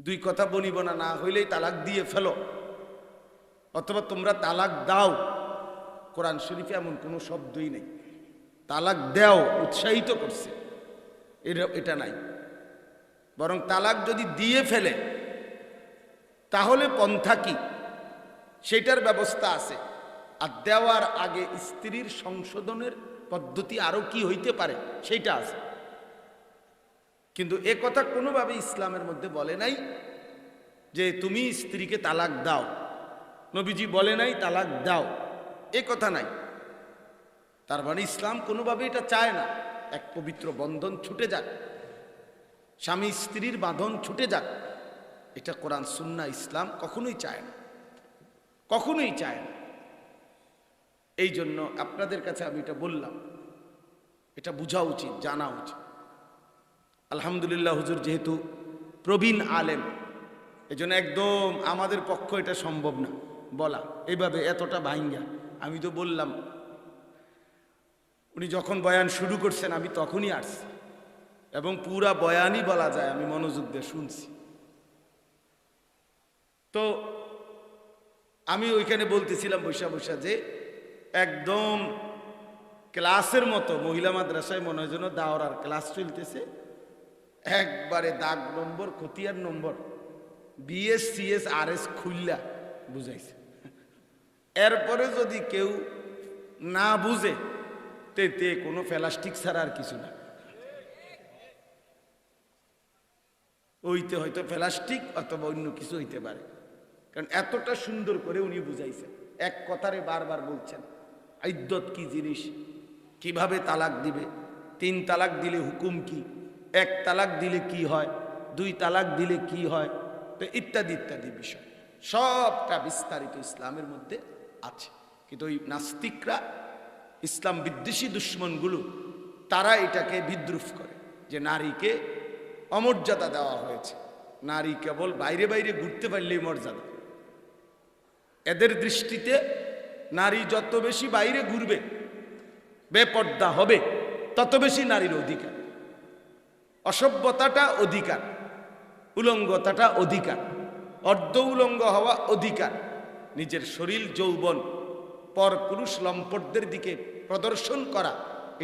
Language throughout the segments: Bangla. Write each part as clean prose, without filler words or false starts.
দুই কথা বনিব না, না হইলেই তালাক দিয়ে ফেলো, অথবা তোমরা তালাক দাও। কোরআন শরীফে এমন কোনো শব্দই নেই। তালাক দাও উৎসাহিত করছে, এটা নাই। বরং তালাক যদি দিয়ে ফেলে তাহলে পন্থা কি সেটার ব্যবস্থা আছে। আর দেওয়ার আগে স্ত্রীর সংশোধনের পদ্ধতি আরো কি হইতে পারে সেইটা আছে। কিন্তু এ কথা কোনোভাবে ইসলামের মধ্যে বলে নাই যে তুমি স্ত্রীকে তালাক দাও। নবীজি বলে নাই তালাক দাও, এ কথা নাই। তার মানে ইসলাম কোনোভাবে এটা চায় না এক পবিত্র বন্ধন ছুটে যাক, স্বামী স্ত্রীর বাঁধন ছুটে যাক। এটা কোরআন সুন্নাহ ইসলাম কখনোই চায় না, কখনোই চায় না। এই জন্য আপনাদের কাছে আমি এটা বললাম, এটা বোঝা উচিত, জানা উচিত। আলহামদুলিল্লাহ হুজুর যেহেতু প্রবীণ আলেম, এজন্য একদম আমাদের পক্ষ এটা সম্ভব না বলা এইভাবে এতটা ভাঙ্গা। আমি তো বললাম, উনি যখন বয়ান শুরু করছেন আমি তখনই আসছি, এবং পুরা বয়ানই বলা যায় আমি মনোযোগ দিয়ে শুনছি। তো আমি ওইখানে বলতেছিলাম বৈশা বৈশা যে একদম ক্লাসের মতো মহিলা মাদ্রাসায় মনে হয় যেন দাওরার ক্লাস চলতেছে। একবারে দাগ নম্বর খতিয়ার নম্বর বিএস সিএস আর এস খুললা বুঝাইছে। এরপরে যদি কেউ না বুঝে তে কোনো প্লাস্টিক ছাড়া আর কিছু না, ওইতে হয়তো প্লাস্টিক অথবা অন্য কিছু হইতে পারে। কারণ এতটা সুন্দর করে উনি বুঝাইছেন, এক কথারে বারবার বলছেন ইদ্যত কি জিনিস, কিভাবে তালাক দিবে, 3 তালাক দিলে হুকুম কি, 1 তালাক দিলে কি হয়, 2 তালাক দিলে কি হয়, তো ইত্যাদি ইত্যাদি বিষয় সবটা বিস্তারিত ইসলামের মধ্যে আছে। কিন্তু ওই নাস্তিকরা, ইসলাম বিদ্বেষী দুশ্মনগুলো, তারা এটাকে বিদ্রুপ করে যে নারীকে অমর্যাদা দেওয়া হয়েছে, নারী কেবল বাইরে বাইরে ঘুরতে পারলেই মর্যাদা। এদের দৃষ্টিতে নারী যত বেশি বাইরে ঘুরবে, বেপর্দা হবে, তত বেশি নারীর অধিকার। অসভ্যতাটা অধিকার, উলঙ্গতাটা অধিকার, অর্ধ উলঙ্গ হওয়া অধিকার, নিজের শরীর যৌবন পর পুরুষ লম্পটদের দিকে প্রদর্শন করা,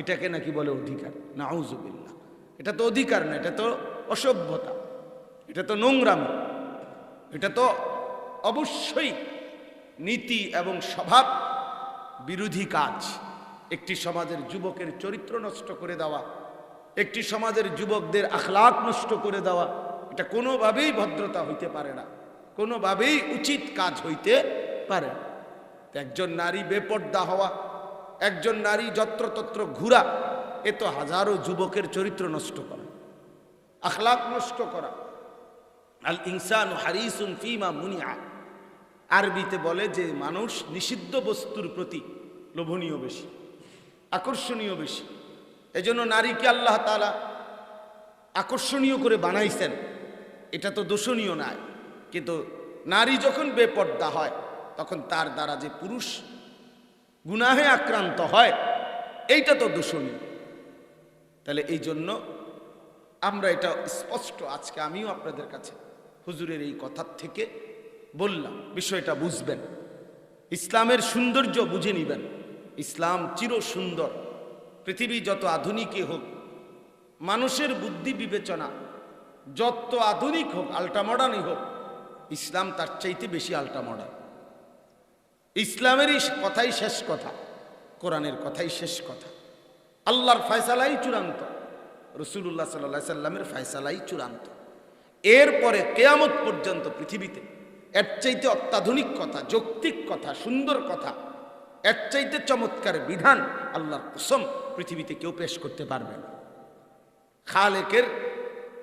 এটাকে নাকি বলে অধিকার। নাউজুবিল্লাহ, এটা তো অধিকার না, এটা তো অসভ্যতা, এটা তো নোংরামি, এটা তো অবশ্যই নীতি এবং স্বভাব বিরোধী কাজ। একটি সমাজের যুবকের চরিত্র নষ্ট করে দেওয়া, একটি সমাজের যুবকদের আখলাক নষ্ট করে দেওয়া, এটা কোনোভাবেই ভদ্রতা হইতে পারে না, কোনোভাবেই উচিত কাজ হইতে পারে না। একজন নারী বেপর্দা হওয়া, একজন নারী যত্রতত্র ঘুরা, এ তো হাজারো যুবকের চরিত্র নষ্ট করা, আখলাক নষ্ট করা। আল ইনসানু হারিসুন ফিমা মুনিআ, আরবিতে বলে যে মানুষ নিষিদ্ধ বস্তুর প্রতি লোভনীয় বেশি, আকর্ষণীয় বেশি। এজন্য নারীকে আল্লাহ তাআলা আকর্ষণীয় করে বানাইছেন, এটা তো দোষণীয় নয়। কিন্তু নারী যখন বেপর্দা হয় তখন তার দ্বারা যে পুরুষ গুনাহে আক্রান্ত হয়, এইটা তো দোষণীয়। তাহলে এই জন্য আমরা এটা স্পষ্ট, আজকে আমিও আপনাদের কাছে হুজুরের এই কথার থেকে বললাম, বিষয়টা বুঝবেন, ইসলামের সৌন্দর্য বুঝে নিবেন। ইসলাম চির সুন্দর। পৃথিবী যত আধুনিকই হোক, মানুষের বুদ্ধি বিবেচনা যত আধুনিক হোক, আল্ট্রা মডার্নই হোক, ইসলাম তার চাইতে বেশি আল্ট্রা মডার্ন। ইসলামেরই কথাই শেষ কথা, কোরআনের কথাই শেষ কথা, আল্লাহর ফয়সালাই চূড়ান্ত, রাসূলুল্লাহ সাল্লাল্লাহু আলাইহি সাল্লামের ফয়সালাই চূড়ান্ত। এরপরে কিয়ামত পর্যন্ত পৃথিবীতে এর চাইতে অত্যাধুনিক কথা, যৌক্তিক কথা, সুন্দর কথা, এর চাইতে চমৎকার বিধান আল্লাহর কসম পৃথিবীতে কেউ পেশ করতে পারবে না। খালেকের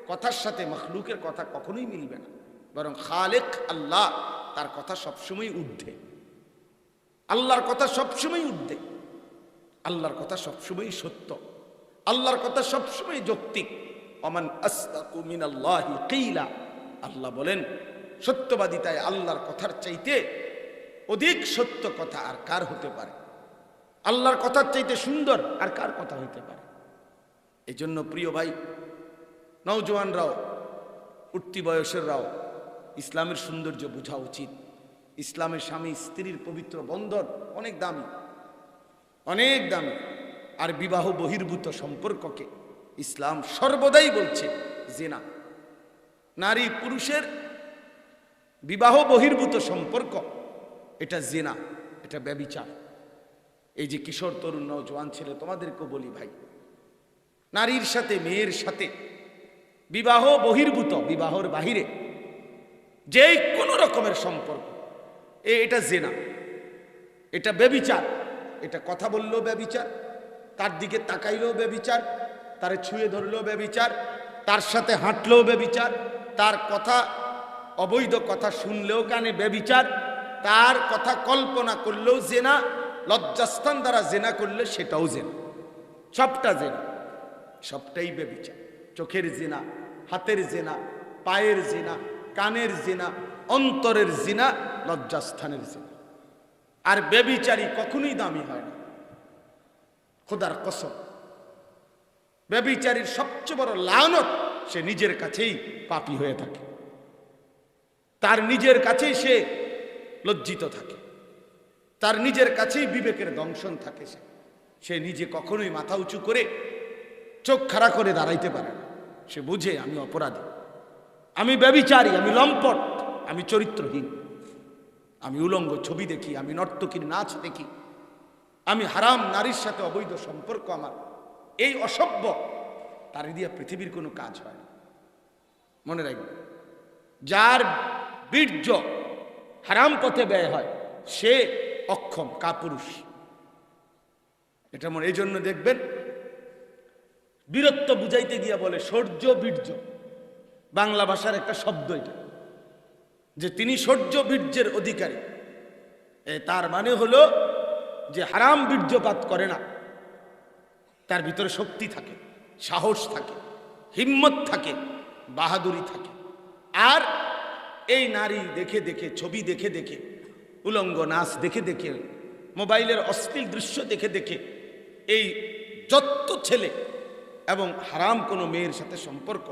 কথার সাথে মখলুকের কথা কখনোই মিলবে না, বরং খালেক আল্লাহ, তার কথা সবসময় ঊর্ধ্বে, আল্লাহর কথা সবসময় ঊর্ধ্বে, আল্লাহর কথা সবসময় সত্য, আল্লাহর কথা সবসময় যৌক্তিক। ওমান আসদাকু মিনাল্লাহি কিলা, আল্লাহ বলেন সত্যবাদিতায় আল্লাহর কথার চাইতে অধিক সত্য কথা আর কার হতে পারে? আল্লাহর কথার চাইতে সুন্দর আর কার কথা হইতে পারে? এই জন্য প্রিয় ভাই, নওজোয়ানরাও, উঠতি বয়সেররাও, ইসলামের সৌন্দর্য বোঝা উচিত। ইসলামের স্বামী স্ত্রীর পবিত্র বন্ধন অনেক দামি, অনেক দামি। আর বিবাহ বহির্ভূত সম্পর্ককে ইসলাম সর্বদাই বলছে জিনা। নারী পুরুষের বিবাহ বহির্ভূত সম্পর্ক এটা জিনা, এটা ব্যভিচার। এই যে কিশোর তরুণ নওজোয়ান ছেলে, তোমাদেরকেও বলি ভাই, নারীর সাথে মেয়ের সাথে বিবাহ বহির্ভূত, বিবাহর বাহিরে যে কোনো রকমের সম্পর্ক এটা জিনা, এটা ব্যভিচার। এটা কথা বললেও ব্যভিচার, তার দিকে তাকাইলেও ব্যভিচার, তারে ছুঁয়ে ধরলেও ব্যভিচার, তার সাথে হাঁটলেও ব্যভিচার, তার কথা অবৈধ কথা শুনলেও কানে ব্যভিচার, তার কথা কল্পনা করলেও জেনা, লজ্জাস্থান দ্বারা জেনা করলে সেটাও জেনা। সবটা জেনা, সবটাই ব্যভিচার। চোখের জেনা, হাতের জেনা, পায়ের জেনা, কানের জেনা, অন্তরের জিনা, লজ্জাস্থানের জিনা। আর ব্যভিচারী কখনোই দামি হয় না, খোদার কসম। ব্যভিচারীর সবচেয়ে বড় লানত, সে নিজের কাছেই পাপী হয়ে থাকে, তার নিজের কাছেই সে লজ্জিত থাকে, তার নিজের কাছেই বিবেকের দংশন থাকে। সে নিজে কখনোই মাথা উঁচু করে চোখ খাড়া করে দাঁড়াইতে পারে না। সে বুঝে আমি অপরাধী, আমি ব্যভিচারী, আমি লম্পট, আমি চরিত্রহীন, আমি উলঙ্গ ছবি দেখি, আমি নর্তকীর নাচ দেখি, আমি হারাম নারীর সাথে অবৈধ সম্পর্ক আমার। এই অসভ্য, তার দিয়ে পৃথিবীর কোনো কাজ হয় না। মনে রাখবে, যার বীর্য হারাম পথে ব্যয় হয় সে অক্ষম, কাপুরুষ। এটা মনে, এই জন্য দেখবেন বীরত্ব বুঝাইতে গিয়া বলে শৌর্য বীর্য, বাংলা ভাষার একটা শব্দ এটা, যে তিনি শৌর্য বীর্যের অধিকারী। তার মানে হলো যে হারাম বীর্যপাত করে না, তার ভিতরে শক্তি থাকে, সাহস থাকে, হিম্মত থাকে, বাহাদুরি থাকে। আর এই নারী দেখে দেখে, ছবি দেখে দেখে, উলঙ্গ নাচ দেখে দেখে, মোবাইলের অশ্লীল দৃশ্য দেখে দেখে এই যত ছেলে এবং হারাম কোনো মেয়ের সাথে সম্পর্ক,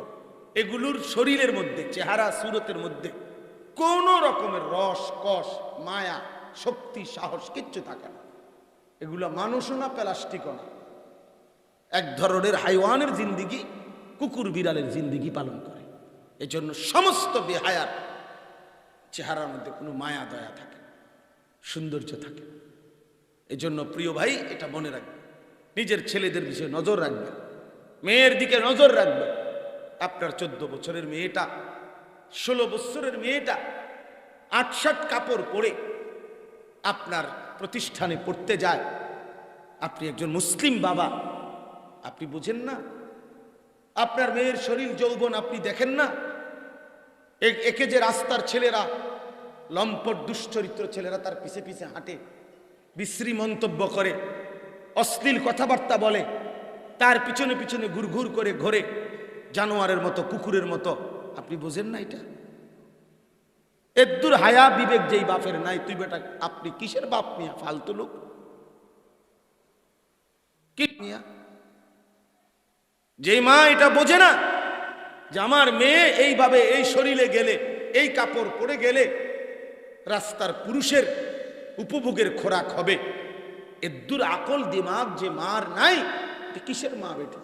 এগুলোর শরীরের মধ্যে, চেহারা সুরতের মধ্যে কোনো রকমের রস, কষ, মায়া, শক্তি, সাহস কিচ্ছু থাকে না। এগুলো মানুষও না, প্লাস্টিকও না, এক ধরনের হাইওয়ানের জিন্দিগি, কুকুর বিড়ালের জিন্দিগি পালন করে। এজন্য সমস্ত বেহায়ার চেহারার মধ্যে কোনো মায়া দয়া থাকে, সৌন্দর্য থাকে। এজন্য প্রিয় ভাই, এটা মনে রাখবে, নিজের ছেলেদের বিষয়ে নজর রাখবে, মেয়ের দিকে নজর রাখবে। আপনার 14 বছরের মেয়েটা, 16 বছরের মেয়েটা 8-7 কাপড় পরে আপনার প্রতিষ্ঠানে পড়তে যায়, আপনি একজন মুসলিম বাবা, আপনি বুঝেন না? আপনার মেয়ের শরীর যৌবন আপনি দেখেন না? একে যে রাস্তার ছেলেরা, লম্পট দুশ্চরিত্র ছেলেরা তার পিছে পিছে হাঁটে, বিশ্রী মন্তব্য করে, অশ্লীল কথাবার্তা বলে, তার পিছনে পিছনে ঘুরঘুর করে ঘোরে জানোয়ারের মতো, কুকুরের মতো, আপনি বোঝেন না এটা? এদ্দুর হায়া বিবেক যেই বাপের নাই, তুই বেটা আপনি কিসের বাপ মিয়া? ফালতু লোক কি মিয়া? যেই মা এটা বোঝে না যে আমার মেয়ে এইভাবে এই শরীরে গেলে, এই কাপড় পরে গেলে রাস্তার পুরুষের উপভোগের খোরাক হবে, এদ্দুর আকল দিমাগ যে মার নাই, এটা কিসের মা বেটা?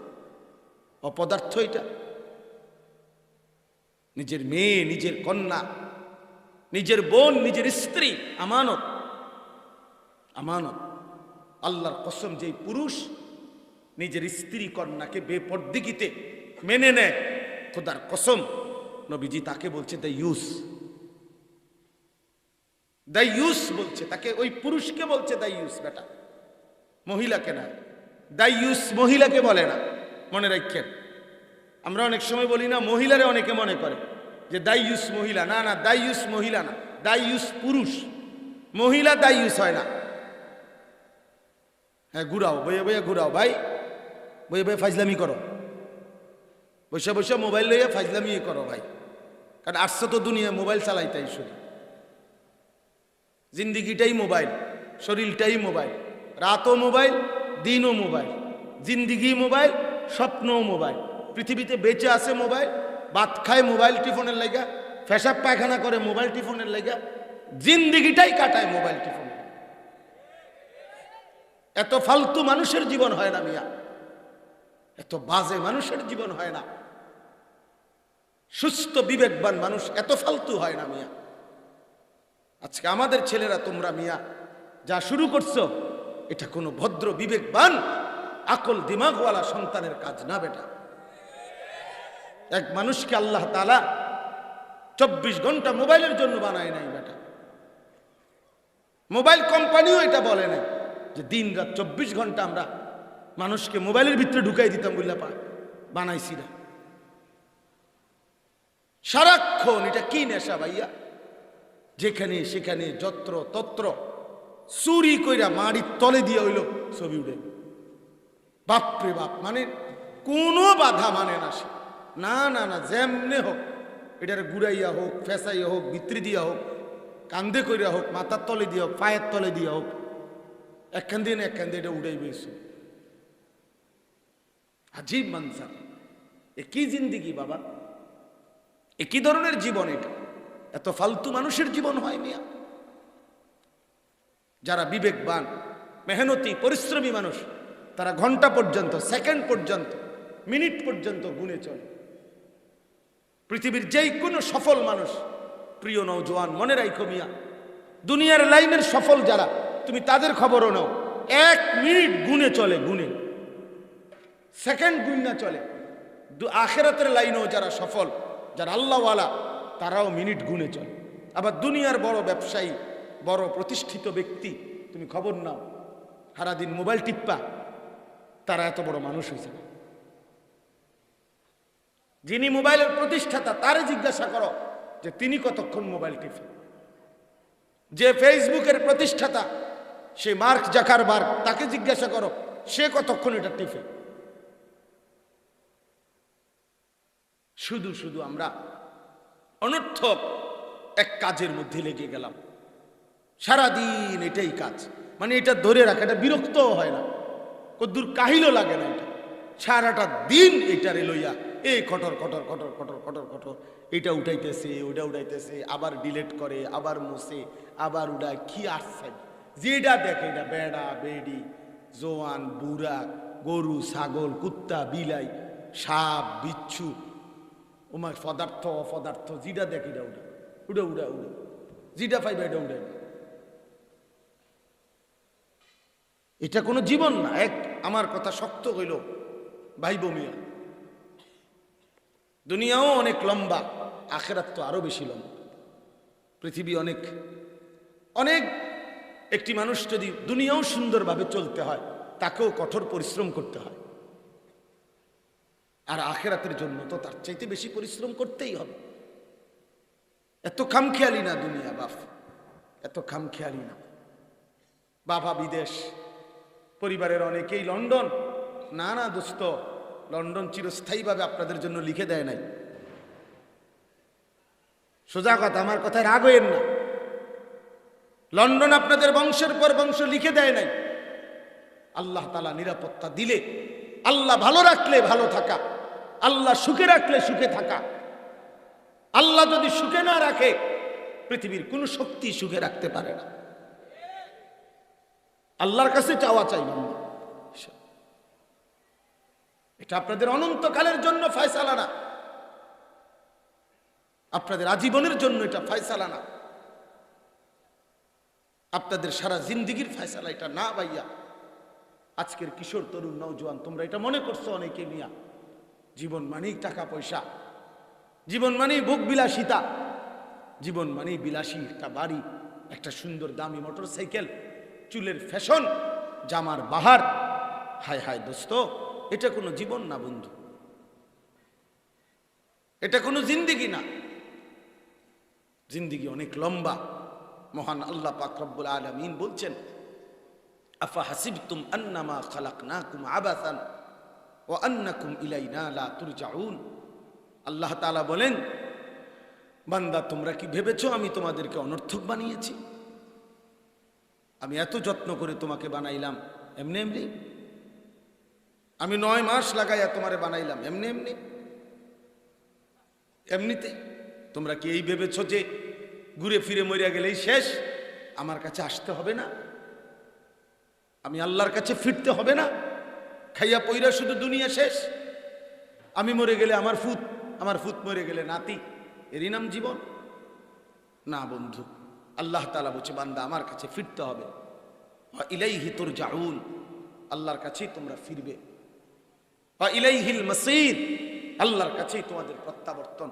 অপদার্থ এটা। নিজের মেয়ে, নিজের কন্যা, নিজের বোন, নিজের স্ত্রী আমানত, আমানত। আল্লাহর কসম, যেই পুরুষ নিজের স্ত্রী কন্যাকে বেপরদিগিতে মেনে নেয়, খোদার কসম নবীজি তাকে বলছে দাইয়ুস। দাইয়ুস বলছে তাকে, ওই পুরুষকে বলছে দাইয়ুস বেটা, মহিলাকে না। দাইয়ুস মহিলাকে বলে না, মনে রাখেন। আমরা অনেক সময় বলি না, মহিলারে অনেকে মনে করে যে দাইয়ুস মহিলা। না না, দাইয়ুস মহিলা না, দাইয়ুস পুরুষ। মহিলা দাইয়ুস হয় না। হ্যাঁ, ঘুরাও, বইয়ে বইয়ে ঘুরাও ভাই, বইয়ে বইয়ে ফাজলামি করো, বসে বসে মোবাইল লইয়া ফাজলামি করো ভাই। কারণ আসছে তো দুনিয়া মোবাইল চালাইতাই, শুধু জিন্দিগিটাই মোবাইল, শরীরটাই মোবাইল, রাতও মোবাইল, দিনও মোবাইল, জিন্দিগি মোবাইল, স্বপ্নও মোবাইল। পৃথিবীতে বেঁচে আছে মোবাইল, ভাত খায় মোবাইল টিফোনের লাগা, পেশাব পায়খানা করে মোবাইল টিফোনের লেগে, জিন্দিগিটাই কাটায় মোবাইল টিফোনে। এত ফালতু মানুষের জীবন হয় না মিয়া, এত বাজে মানুষের জীবন হয় না, সুস্থ বিবেকবান মানুষ এত ফালতু হয় না মিয়া। আজকে আমাদের ছেলেরা তোমরা মিয়া যা শুরু করছো, এটা কোনো ভদ্র বিবেকবান আকল দিমাগওয়ালা সন্তানের কাজ না বেটা। এক মানুষকে আল্লাহ তাআলা 24 ঘন্টা মোবাইলের জন্য বানায় নাই বেটা। মোবাইল কোম্পানিও এটা বলে নাই যে দিন রাত 24 ঘন্টা আমরা মানুষকে মোবাইলের ভিতরে ঢুকাই দিতাম বললা বানাইছি না। সারাক্ষণ এটা কি নেশা ভাইয়া, যেখানে সেখানে যত্র তত্র চুরি কইরা মাড়ির তলে দিয়ে হইল ছবি উঠে। বাপরে বাপ, মানে কোনো বাধা মানে না সে, না না না, যেমনে হোক এটার গুড়াইয়া হোক, ফেসাইয়া হোক, ভিতরি দিয়া হোক, কান্দে কইরা হোক, মাথার তলে দিয়ে হোক, পায়ের তলে দিয়ে হোক, একখান দিয়ে না একখান দিয়ে এটা উড়াই বেশ। আজীব মানসার, এ কি জিন্দিগি বাবা, এ কি ধরনের জীবন এটা? এত ফালতু মানুষের জীবন হয় মিয়া। যারা বিবেকবান, মেহনতি, পরিশ্রমী মানুষ, তারা ঘন্টা পর্যন্ত, সেকেন্ড পর্যন্ত, মিনিট পর্যন্ত গুনে চলে। পৃথিবীর যেই কোনো সফল মানুষ, প্রিয় নওজোয়ান মনে রাখো মিয়া, দুনিয়ার লাইনের সফল যারা, তুমি তাদের খবরও নাও, 1 মিনিট গুনে চলে, গুনে, সেকেন্ড গুণনা চলে। আখিরাতের লাইনেও যারা সফল, যারা আল্লাহওয়ালা, তারাও মিনিট গুনে চলে। আবার দুনিয়ার বড় ব্যবসায়ী, বড় প্রতিষ্ঠিত ব্যক্তি, তুমি খবর নাও, সারাদিন মোবাইল টিপ্পা, তারা এত বড় মানুষ হয়েছে না। যিনি মোবাইলের প্রতিষ্ঠাতা তারে জিজ্ঞাসা করো যে তিনি কতক্ষণ মোবাইল টিপেন। যে ফেসবুকের প্রতিষ্ঠাতা, সে মার্ক জাকারবার্গ, তাকে জিজ্ঞাসা করো সে কতক্ষণ এটা টিপে। শুধু শুধু আমরা অনর্থক এক কাজের মধ্যে লেগে গেলাম, সারাদিন এটাই কাজ, মানে এটা ধরে রাখা, এটা বিরক্ত হয় না, কদ্দুর কাহিলও লাগে না, এটা সারাটা দিন এটারে লইয়া এই খটর খটর খটর খটর খটর খটর, এটা উঠাইতেছে, ওটা উঠাইতেছে, আবার ডিলেট করে, আবার মুছে, আবার উড়ায়, কি আসছে যেটা দেখে, এটা বেড়া বেড়ি, জোয়ান বুড়া, গরু ছাগল, কুত্তা বিলাই, সাপ বিচ্ছু, ওমার পদার্থ অপদার্থ, যেটা দেখে এটা উড়া উড়া উড়া উড়া, যেটা পাইবা এটা উড়াইবে। এটা কোনো জীবন না। এক আমার কথা শক্ত হইল ভাই বমিয়া, দুনিয়াও অনেক লম্বা, আখিরাত তো আরো বেশি লম্বা। পৃথিবী অনেক অনেক, একটি মানুষ যদি দুনিয়াও সুন্দরভাবে চলতে হয়, তাকেও কঠোর পরিশ্রম করতে হয়, আর আখিরাতের জন্য তো তার চাইতে বেশি পরিশ্রম করতেই হবে। এত খামখেয়ালি না দুনিয়া বাপ, এত খামখেয়ালি না। বাবা বিদেশ, পরিবারের অনেকেই লন্ডন, না না দোস্ত, লন্ডন চিরস্থায়ীভাবে আপনাদের জন্য লিখে দেয় নাই। সোজা কথা, আমার কথায় রাগ হইেন না, লন্ডন আপনাদের বংশের পর বংশ লিখে দেয় নাই। আল্লাহ তাআলা নিরাপত্তা দিলে, আল্লাহ ভালো রাখলে ভালো থাকা, আল্লাহ সুখে রাখলে সুখে থাকা। আল্লাহ যদি সুখে না রাখে, পৃথিবীর কোনো শক্তি সুখে রাখতে পারে না। আল্লাহর কাছে চাওয়া চাই, এটা আপনাদের অনন্তকালের জন্য ফয়সালা না, আপনাদের আজীবনের জন্য এটা ফয়সালা না, আপনাদের সারা জিন্দিগির ফয়সালা এটা না ভাইয়া। আজকের কিশোর তরুণ নওজোয়ান, তোমরা এটা মনে করছো অনেকে মিয়া, জীবন মানেই টাকা পয়সা, জীবন মানেই ভোগ বিলাসিতা, জীবন মানেই বিলাসী একটা বাড়ি, একটা সুন্দর দামি মোটর সাইকেল, চুলের ফ্যাশন, জামার বাহার। হায় হায় দোস্ত, এটা কোনো জীবন না বন্ধু, এটা কোনো জিন্দিগি না। জিন্দিগি অনেক লম্বা। মহান আল্লাহ পাক রব্বুল আলামিন বলছেন, আফা হাসিবতুম আন্নামা খালাকনাকুম আবাসান ওয়া আন্নাকুম ইলাইনা লা তুরজাউন। আল্লাহ তাআলা বলেন, বান্দা তোমরা কি ভেবেছো আমি তোমাদেরকে অনর্থক বানিয়েছি? আমি এত যত্ন করে তোমাকে বানাইলাম এমনি এমনি? আমি 9 মাস লাগাইয়া তোমারে বানাইলাম এমনি এমনি? এমনিতে তোমরা কি এই ভেবেছ যে ঘুরে ফিরে মরিয়া গেলেই শেষ? আমার কাছে আসতে হবে না? আমি আল্লাহর কাছে ফিরতে হবে না? খাইয়া পইরা শুধু দুনিয়া শেষ? আমি মরে গেলে আমার ফুত মরে গেলে নাতি, এরই নাম জীবন? না বন্ধু, আল্লাহ তাআলা বলছে বান্দা আমার কাছে ফিরতে হবে। ওয়া ইলাইহি তুরজাউন, আল্লাহর কাছেই তোমরা ফিরবে। ওয়া ইলাইহিল মাসীর, আল্লাহর কাছেই তোমাদের প্রত্যাবর্তন।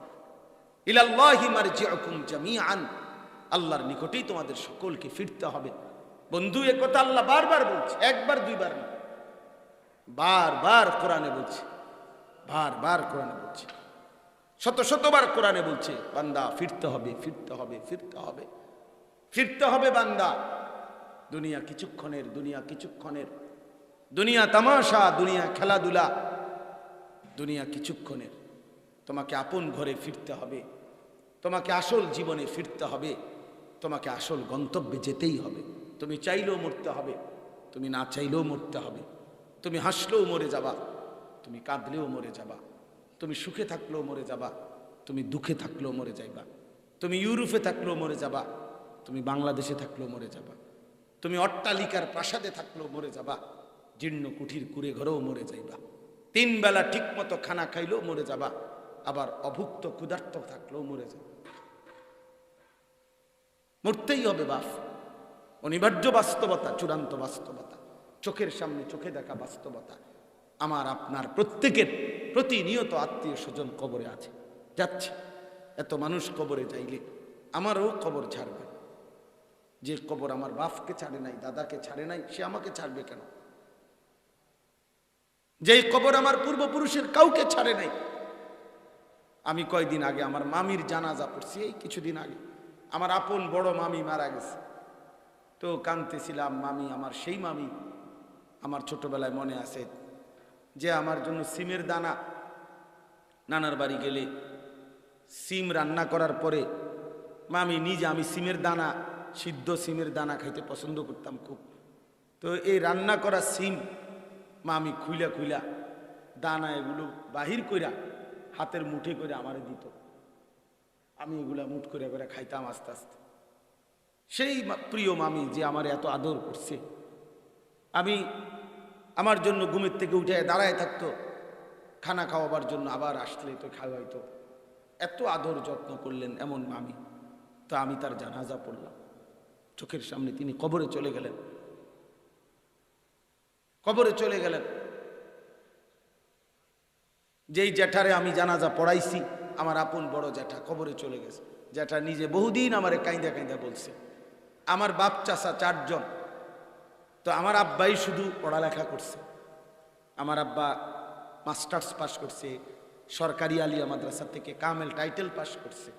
ইলাল্লাহি মারজিউকুম জামিআন, আল্লাহর নিকটেই তোমাদের সকলকে ফিরতে হবে। বন্ধু, এ কথা আল্লাহ বারবার বলছে, একবার দুইবার না, বারবার কোরআনে বলছে, বারবার কোরআনে বলছে, শত শতবার কোরআনে বলছে বান্দা ফিরতে হবে, ফিরতে হবে, ফিরতে হবে, ফিরতে হবে বান্দা। দুনিয়া কিছুক্ষণের, দুনিয়া কিছুক্ষণের, দুনিয়া তামাশা, দুনিয়া খেলাধুলা, দুনিয়া কিছুক্ষণের। তোমাকে আপন ঘরে ফিরতে হবে, তোমাকে আসল জীবনে ফিরতে হবে, তোমাকে আসল গন্তব্যে যেতেই হবে। তুমি চাইলেও মরতে হবে, তুমি না চাইলেও মরতে হবে। তুমি হাসলেও মরে যাবা, তুমি কাঁদলেও মরে যাবা, তুমি সুখে থাকলেও মরে যাবা, তুমি দুঃখে থাকলেও মরে যাইবা, তুমি ইউরোপে থাকলেও মরে যাবা, তুমি বাংলাদেশে থাকলেও মরে যাবা, তুমি অট্টালিকার প্রাসাদে থাকলেও মরে যাবা, জীর্ণ কুঠির কুড়ে ঘরেও মরে যাইবা, 3 বেলা ঠিক মতো খানা খাইলেও মরে যাবা, আবার অভুক্ত ক্ষুধার্ত থাকলেও মরে যাবা। মরতেই হবে বাপ, অনিবার্য বাস্তবতা, চূড়ান্ত বাস্তবতা, চোখের সামনে চোখে দেখা বাস্তবতা। আমার আপনার প্রত্যেকের প্রতিনিয়ত আত্মীয় স্বজন কবরে আছে, যাচ্ছে। এত মানুষ কবরে যাইলে আমারও কবর ছাড়বে। যে কবর আমার বাপকে ছাড়ে নাই, দাদাকে ছাড়ে নাই, সে আমাকে ছাড়বে কেন? যেই কবর আমার পূর্বপুরুষের কাউকে ছাড়ে নাই। আমি কয়দিন আগে আমার মামির জানাজা পড়ছি, এই কিছুদিন আগে আমার আপন বড় মামি মারা গেছে। তো কাঁদতেছিলাম। মামি, আমার সেই মামি, আমার ছোটবেলায় মনে আছে যে আমার জন্য সিমের দানা, নানার বাড়ি গেলে সিম রান্না করার পরে মামি নিজে, আমি সিমের দানা, সিদ্ধ সিমের দানা খাইতে পছন্দ করতাম খুব। তো এই রান্না করা সিম মামি খুইলা খুইলা দানা এগুলো বাহির কইরা হাতের মুঠে করে আমারে দিত। আমি এগুলা মুঠ করে করে খাইতাম আস্তে আস্তে। সেই প্রিয় মামি যে আমার এত আদর করছে, আমি আমার জন্য ঘুমের থেকে উঠে দাঁড়ায় থাকতো, খানা খাওয়াবার জন্য আবার আসলে তো খাওয়াইতো। এত আদর যত্ন করলেন এমন মামি। তো আমি তার জানাজা পড়লাম, চোখের সামনে তিনি কবরে চলে গেলেন, কবরে চলে গেলেন। যেই জ্যাঠারে আমি জানাজা পড়াইছি, আমার আপন বড় জ্যাঠা কবরে চলে গেছে। জ্যাঠা নিজে বহুদিন আমারে কাইন্দা কাইন্দা বলছে, আমার বাপ চাচা 4 জন, তো আমার আব্বাই শুধু পড়ালেখা করছে। আমার আব্বা মাস্টার্স পাস করছে, সরকারি আলিয়া মাদ্রাসা থেকে কামেল টাইটেল পাস করছে।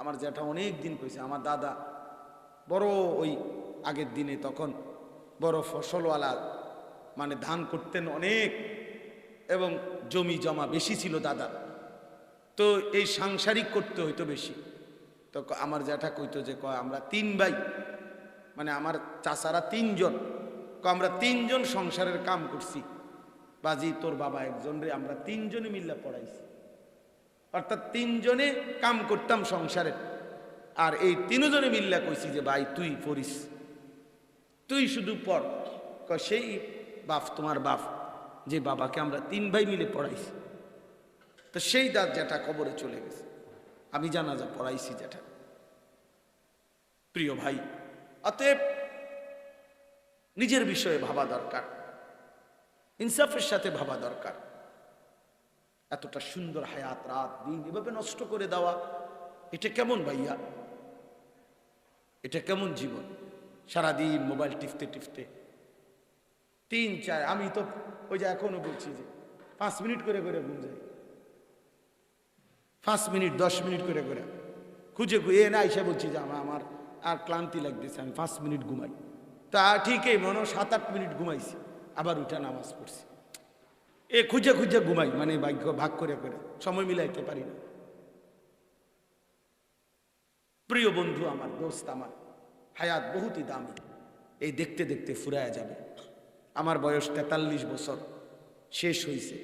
আমার জ্যাঠা অনেক দিন কইছে, আমার দাদা বড় ওই আগের দিনে তখন বড় ফসলওয়ালা, মানে ধান করতেন অনেক, এবং জমি জমা বেশি ছিল দাদা। তো এই সাংসারিক করতে হইতো বেশি। তো আমার জ্যাঠা কইতো যে আমরা 3 ভাই, মানে আমার চাচারা 3 জন, আমরা 3 জন সংসারের কাম করছি। বাজি তোর বাবা একজন রে, আমরা 3 জনে মিল্লা পড়াইছি। অর্থাৎ 3 জনে কাম করতাম সংসারের, আর এই 3 জনে মিল্লা কইছি যে ভাই তুই পড়িস, তুই শুধু পড়। সেই বাপ তোমার বাপ, যে বাবাকে আমরা 3 ভাই মিলে পড়াইছি। তো সেই দাঁত জ্যাঠা কবরে চলে গেছে, আমি জানাজা পড়াইছি জ্যাঠা। প্রিয় ভাই, অতএব নিজের বিষয়ে ভাবা দরকার, ইনসাফের সাথে ভাবা দরকার। এতটা সুন্দর হায়াত, রাত দিন এভাবে নষ্ট করে দেওয়া, এটা কেমন ভাইয়া? এটা কেমন জীবন? সারাদিন মোবাইল টিপতে টিপতে 3-4, আমি তো ওই যে এখনো বলছি যে 5 মিনিট করে করে ঘুম যায়, 5 মিনিট 10 মিনিট করে করে খুঁজে খুঁজে না এসে বলছি যে আমার আর ক্লান্তি লাগতেছে, আমি 5 মিনিট ঘুমাই। তা ঠিকই মনে 7-8 মিনিট ঘুমাইছি, আবার উঠে নামাজ পড়ছি। এ খুঁজে খুঁজে ঘুমাই, মানে ভাগ্য ভাগ করে করে সময় মিলাইতে পারি না। প্রিয় বন্ধু আমার, দোস্ত আমার, হায়াত বহুতই দামি, এই দেখতে দেখতে ফুরায়া যাবে। আমার বয়স 43 বছর শেষ হয়েছে,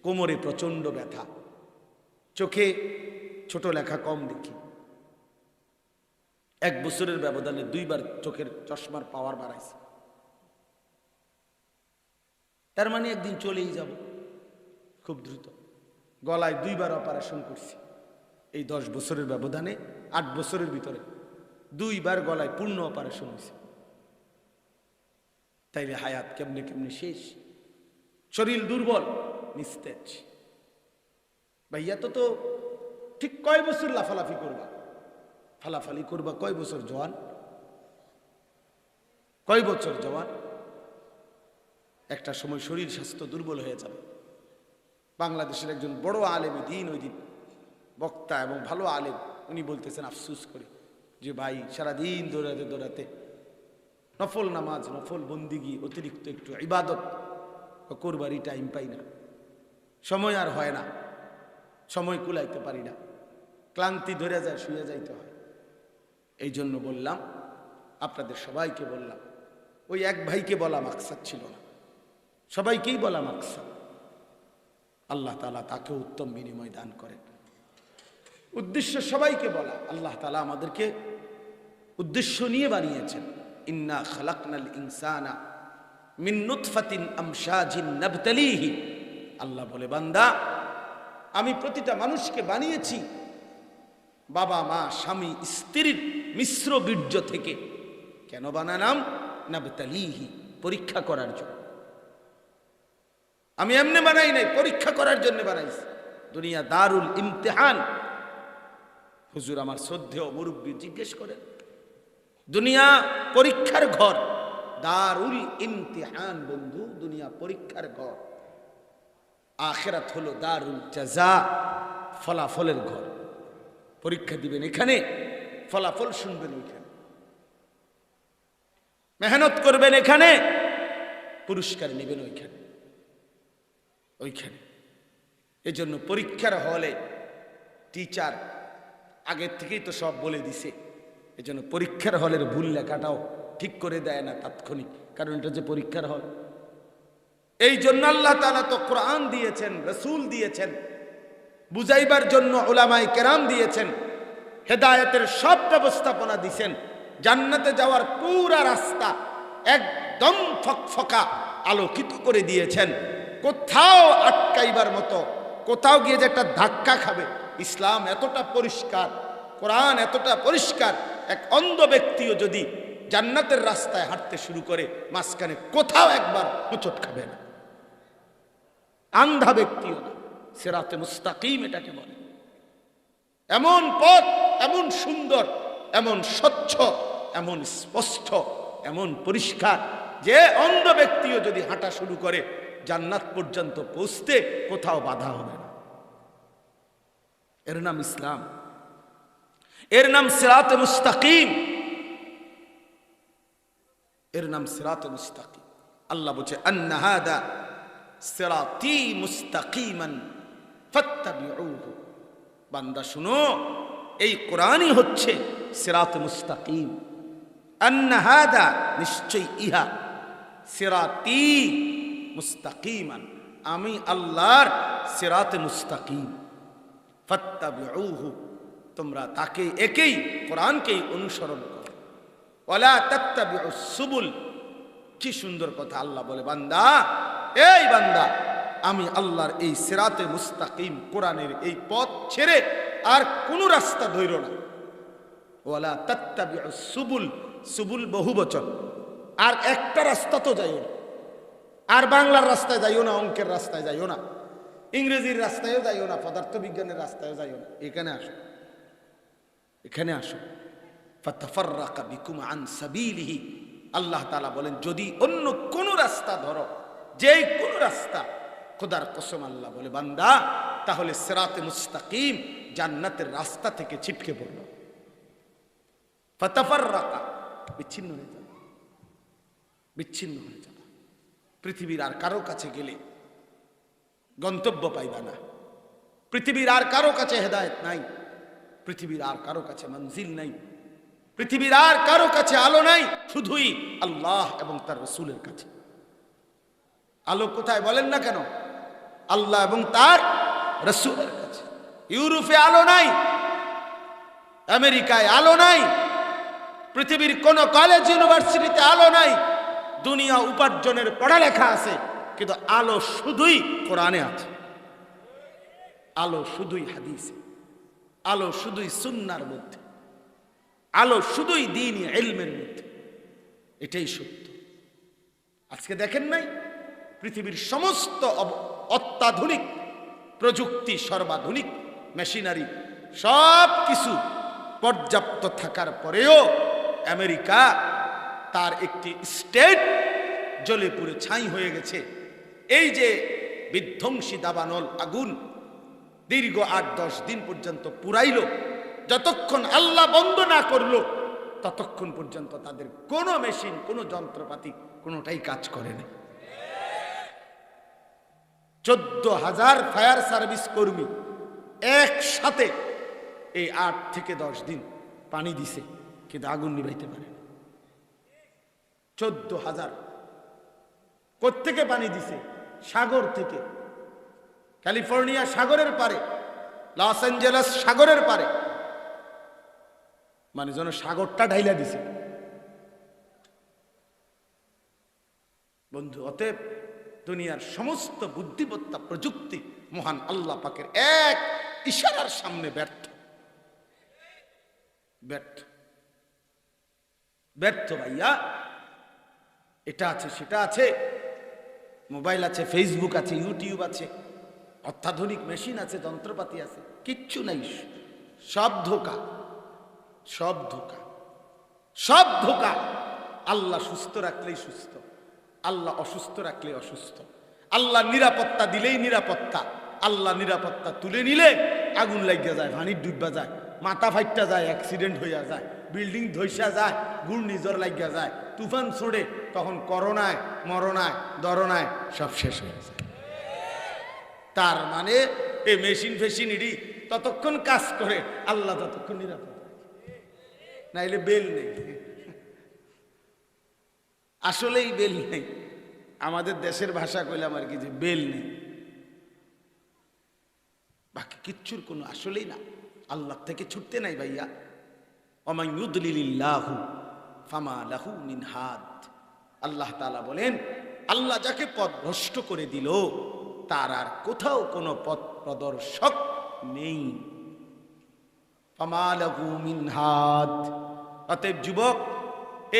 কোমরে প্রচণ্ড ব্যথা, চোখে ছোট লেখা কম দেখি, 1 বছরের ব্যবধানে 2 বার চোখের চশমার পাওয়ার বাড়াইছে। তার মানে একদিন চলেই যাব খুব দ্রুত। গলায় 2 বার অপারেশন করছি এই 10 বছরের ব্যবধানে। 8 বছরের ভিতরে 2 বার গলায় পূর্ণ অপারেশন হয়েছে। তাইলে হায়াত কেমনে কেমনে শেষ, শরীর দুর্বল, নিস্তেজ। ভাইয়া তো ঠিক কয় বছর লাফালাফি করবা, ফালাফালি করবা, কয় বছর জওয়ান, কয় বছর জওয়ান? একটা সময় শরীর স্বাস্থ্য দুর্বল হয়ে যাবে। বাংলাদেশের একজন বড় আলেমে দিন, ওই দিন বক্তা এবং ভালো আলেম, উনি বলতেছেন আফসুস করে যে ভাই সারাদিন দৌড়াতে দৌড়াতে নফল নামাজ, নফল বন্দিগি, অতিরিক্ত একটু ইবাদত করবারই টাইম পাই না, সময় আর হয় না, সময় কুলাইতে পারি না, ক্লান্তি ধরে যায়, শুয়ে যাইতে হয়। এই জন্য বললাম, আপনাদের সবাইকে বললাম, ওই এক ভাইকে বলা মাকসাদ ছিল না, সবাইকেই বলা মাকসাদ। আল্লাহ তাআলা তাকে উত্তম বিনিময় দান করেন। উদ্দেশ্য সবাইকে বলা। আল্লাহ তাআলা আমাদেরকে উদ্দেশ্য নিয়ে বানিয়েছেন। ইন্না খালাকনাল ইনসানা মিন নুতফাতিন আমশাজিন নাবতালিহি। আল্লাহ বলে, বান্দা আমি প্রতিটা মানুষকে বানিয়েছি বাবা মা স্বামী স্ত্রীর মিশ্র বীর্য থেকে। কেন বানালাম? নাবতালিহি, পরীক্ষা করার জন্য। আমি এমনি বানাই নাই, পরীক্ষা করার জন্য বানাইছি। দুনিয়া দারুল ইমতিহান। হুজুর আমার শ্রদ্ধেয় মুরব্বী জিজ্ঞেস করেন, দুনিয়া পরীক্ষার ঘর, দারুল ইমতিহান। বন্ধু, দুনিয়া পরীক্ষার ঘর, আখিরাত হলো দারুল জাযা, ফলাফলের ঘর। পরীক্ষা দিবেন এখানে, ফলাফল শুনবেন ওইখানে, মেহনত করবেন এখানে, পুরস্কার নেবেন ওইখানে। এজন্য পরীক্ষার হলে টিচার আগের থেকেই তো সব বলে দিছে। এজন্য পরীক্ষার হলের ভুল লেখাটাও ঠিক করে দেয় না তাৎক্ষণিক, কারণ এটা যে পরীক্ষার হল। এই জন্য আল্লাহ তাআলা তো কোরআন দিয়েছেন, রাসূল দিয়েছেন, বুঝাইবার জন্য উলামায়ে কেরাম দিয়েছেন, হেদায়েতের সব ব্যবস্থাপনা দিয়েছেন। জান্নাতে যাওয়ার পুরা রাস্তা একদম ফকফকা আলোকিত করে দিয়েছেন। কোথাও আটকাইবার মতো, কোথাও গিয়ে যে একটা ধাক্কা খাবে। ইসলাম এতটা পরিষ্কার, কোরআন এতটা পরিষ্কার, এক অন্ধ ব্যক্তিও যদি জান্নাতের রাস্তায় হাঁটতে শুরু করে, মাঝখানে কোথাও একবার হোঁচট খাবে না। আন্ধা ব্যক্তিও না। সিরাতে মুস্তাকিম এটাকে বলে। এমন পথ, এমন সুন্দর, এমন স্বচ্ছ, এমন স্পষ্ট, এমন পরিষ্কার যে অন্ধ ব্যক্তিও যদি হাঁটা শুরু করে, জান্নাত পর্যন্ত পৌঁছতে কোথাও বাধা হবে না। এর নাম ইসলাম, এর নাম সিরাতে মুস্তাকিম, এর নাম সিরাতে মুস্তাকিম। আল্লাহ বলছে, আন্না হাদা সিরাতি মুস্তাকিমান ফাত্তাবিউহু। বান্দা শুনো, এই কোরআনই হচ্ছে সিরাতে মুস্তাকিম। আন্না হাদা, নিশ্চয় ইহা, সিরাতি মুস্তাকিমান, আমি আল্লাহর সিরাতে মুস্তাকিম। ফাত্তাবিউহু, তোমরা তাকে, একেই কোরআনকেই অনুসরণ করো। ওয়ালা তাত্তাবিউস সুবুল। কি সুন্দর কথা আল্লাহ বলে, বান্দা, এই বান্দা, আমি আল্লাহর এই সিরাতে মুস্তাকিম কোরআনের এই পথ ছেড়ে আর কোন রাস্তা ধইরো না। ওয়ালা তাত্তাবিউস সুবুল, সুবুল বহুবচন, আর একটা রাস্তা তো যাইও না। আর বাংলার রাস্তায় যাইও না, অঙ্কের রাস্তায় যাইও না, ইংরেজির রাস্তায়ও যাইও না, পদার্থবিজ্ঞানের রাস্তায়ও যাইও না। এখানে আসো, এখানে আসো। ফাতাফাররাকা বিকুম আন সাবিলিহি। আল্লাহ তাআলা বলেন, যদি অন্য কোন রাস্তা ধরো, যেই কোন রাস্তা, খোদার কসম আল্লাহ বলে, বান্দা, তাহলে সিরাতে মুস্তাকিম, জান্নাতের রাস্তা থেকে ছিটকে পড়লো। ফাতাফাররাকা, বিচ্ছিন্ন হয়ে যাবে, বিচ্ছিন্ন হয়ে যাবে। পৃথিবীর আর কারো কাছে গেলে গন্তব্য পাইবা না। পৃথিবীর আর কারো কাছে হেদায়েত নাই, পৃথিবীর আর কারো কাছে মঞ্জিল নাই, পৃথিবীর আর কারো কাছে আলো নাই, শুধুই আল্লাহ এবং তার রাসূলের কাছে আলো। কোথায় বলেন না কেন? আল্লাহ এবং তার রাসূলের কাছে। ইউরোপে আলো নাই, আমেরিকায় আলো নাই, পৃথিবীর কোন কলেজ ইউনিভার্সিটিতে আলো নাই, দুনিয়া উপার্জনের পড়ালেখা আছে, কিন্তু আলো শুধুই কোরআনে আছে, আলো শুধুই হাদিসে, আলো শুধুই সুন্নাহর মধ্যে, আলো শুধুই দ্বীনি ইলমের মধ্যে। এটাই সত্য। আজকে দেখেন নাই পৃথিবীর সমস্ত অত্যাধুনিক প্রযুক্তি, সর্বাধুনিক মেশিনারি সব কিছু পর্যাপ্ত থাকার পরেও আমেরিকা তার একটি স্টেট জ্বলে পুড়ে ছাই হয়ে গেছে। এই যে বিধ্বংসী দাবানল আগুন দীর্ঘ ৮-১০ দিন পর্যন্ত পুরাইল, যতক্ষণ আল্লাহ বন্ধ না করলো ততক্ষণ পর্যন্ত তাদের কোনো মেশিন, কোনো যন্ত্রপাতি কোনোটাই কাজ করে না। ১৪,০০০ ফায়ার সার্ভিস কর্মী একসাথে এই ৮ থেকে ১০ দিন পানি দিছে, কিন্তু আগুন নিভাইতে পারে না। ১৪,০০০ কোত্থেকে পানি দিছে? সাগর থেকে। ক্যালিফোর্নিয়া সাগরের পারে, লস অ্যাঞ্জেলেস সাগরের পারে, মানে যেন সাগরটা ঢাইলা দিছে। বন্ধু, অতএব দুনিয়ার সমস্ত বুদ্ধিমত্তা, প্রযুক্তি মহান আল্লাহ পাকের এক ইশারার সামনে ব্যর্থ, ব্যর্থ, ব্যর্থ ভাইয়া। এটা আছে, সেটা আছে, মোবাইল আছে, ফেসবুক আছে, ইউটিউব আছে, অত্যাধুনিক মেশিন আছে, যন্ত্রপাতি আছে, কিচ্ছু নাই, সব ধোঁকা, সব ধোঁকা, সব ধোঁকা। আল্লাহ সুস্থ রাখলেই সুস্থ, আল্লাহ অসুস্থ রাখলে অসুস্থ। আল্লাহ নিরাপত্তা দিলেই নিরাপত্তা, আল্লাহ নিরাপত্তা তুলে নিলে আগুন লাগিয়া যায়, পানির ডুববা যায়, মাথা ফাইটটা যায়, অ্যাক্সিডেন্ট হইয়া যায়, বিল্ডিং ধসা যায়, ঘূর্ণিঝড় লাগিয়া যায়, তুফান ছোড়ে, তখন করোনায়, মরণায়, দরনায় সব শেষ হয়ে যায়। তার মানে এই মেশিন ফেশিন ইডি ততক্ষণ কাজ করে, আল্লাহ ততক্ষণ নিরাপদ, নাইলে বেল নেই। আসলেই বেল নেই, আমাদের দেশের ভাষা কইলাম আর কি, যে বেল নেই, বাকি কিচ্ছুর কোনো আসলেই না। আল্লাহ থেকে ছুটতে নাই ভাইয়া। ওমান ইউদলিলিল্লাহু ফামা লাহু মিন হাদ। আল্লাহ তাআলা বলেন, আল্লাহ যাকে পথ ভ্রষ্ট করে দিল তার আর কোথাও কোনো পথ প্রদর্শক নেই। ফামা লাহু মিন হাদ। অতএব যুবক,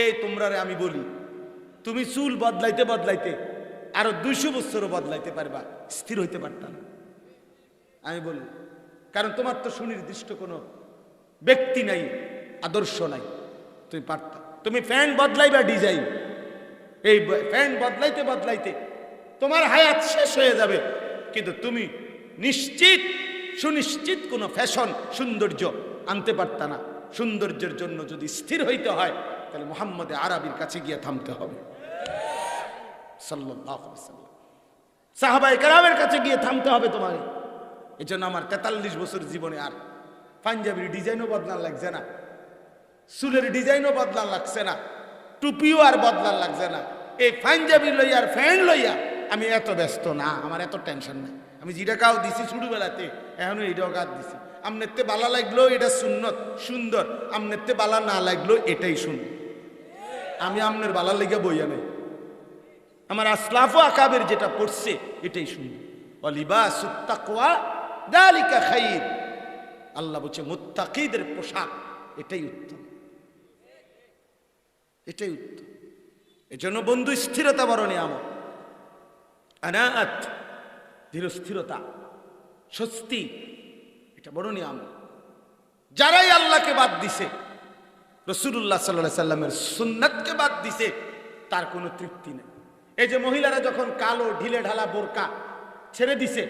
এই তোমরারে আমি বলি, তুমি চুল বদলাইতে বদলাইতে আরো 200 বছরও বদলাইতে পারবা, স্থির হইতে পারতা না। আমি বলি, কারণ তোমার তো সুনির্দিষ্ট কোনো ব্যক্তি নাই, আদর্শ নাই, তুমি পারতা। তুমি ফ্যান বদলাইবা ডিজাইন, এই ফ্যান বদলাইতে বদলাইতে তোমার হায়াত শেষ হয়ে যাবে, কিন্তু তুমি নিশ্চিত সুনিশ্চিত কোনো ফ্যাশন, সৌন্দর্য আনতে পারতা না। সৌন্দর্যের জন্য যদি স্থির হইতে হয় তাহলে মুহাম্মদ আরবির কাছে গিয়ে থামতে হবে, সাল্লাল্লাহু আলাইহি ওয়াসাল্লাম, সাহাবায়ে কেরামের কাছে গিয়ে থামতে হবে তোমার। এই জন্য আমার 43 বছর জীবনে আর পাঞ্জাবির ডিজাইনও বদলান লাগছে না, চুলের ডিজাইনও বদলান লাগছে না, টুপিও আর বদলান লাগছে না। এই পাঞ্জাবি লইয়া আর ফ্যান লইয়া আমি এত ব্যস্ত না, আমার এত টেনশন নাই। আমি যেটা কাউ দিছি ছোটবেলাতে, এখনো এইটাও কাজ দিছি। আমনেতে বালা লাগলো এটা সুন্নত সুন্দর, আমনেতে বালা না লাগলো এটাই সুন্দর। আমি আমনের বালা লেগে বইয়া নাই, আমার আসলাফ ও আকাবের যেটা পড়ছে এটাই সুন্দর। ওয়ালিবাসুত তাকওয়া যালিকা খায়র। আল্লাহ বলছে মুত্তাকিদের পোশাক এটাই উত্তম, এটাই উত্তম। এজন্য বন্ধু, স্থিরতা বড় নিয়ামত, আনাত, ধীরস্থিরতা, স্বস্তি, এটা বড় নিয়ামত। যারাই আল্লাহকে বাদ দিছে, রাসূলুল্লাহ সাল্লাল্লাহু আলাইহি সাল্লামের সুন্নাতকে বাদ দিছে, তার কোনো তৃপ্তি নেই। এই যে মহিলারা যখন কালো ঢিলে ঢালা বোরকা ছেড়ে দিছে,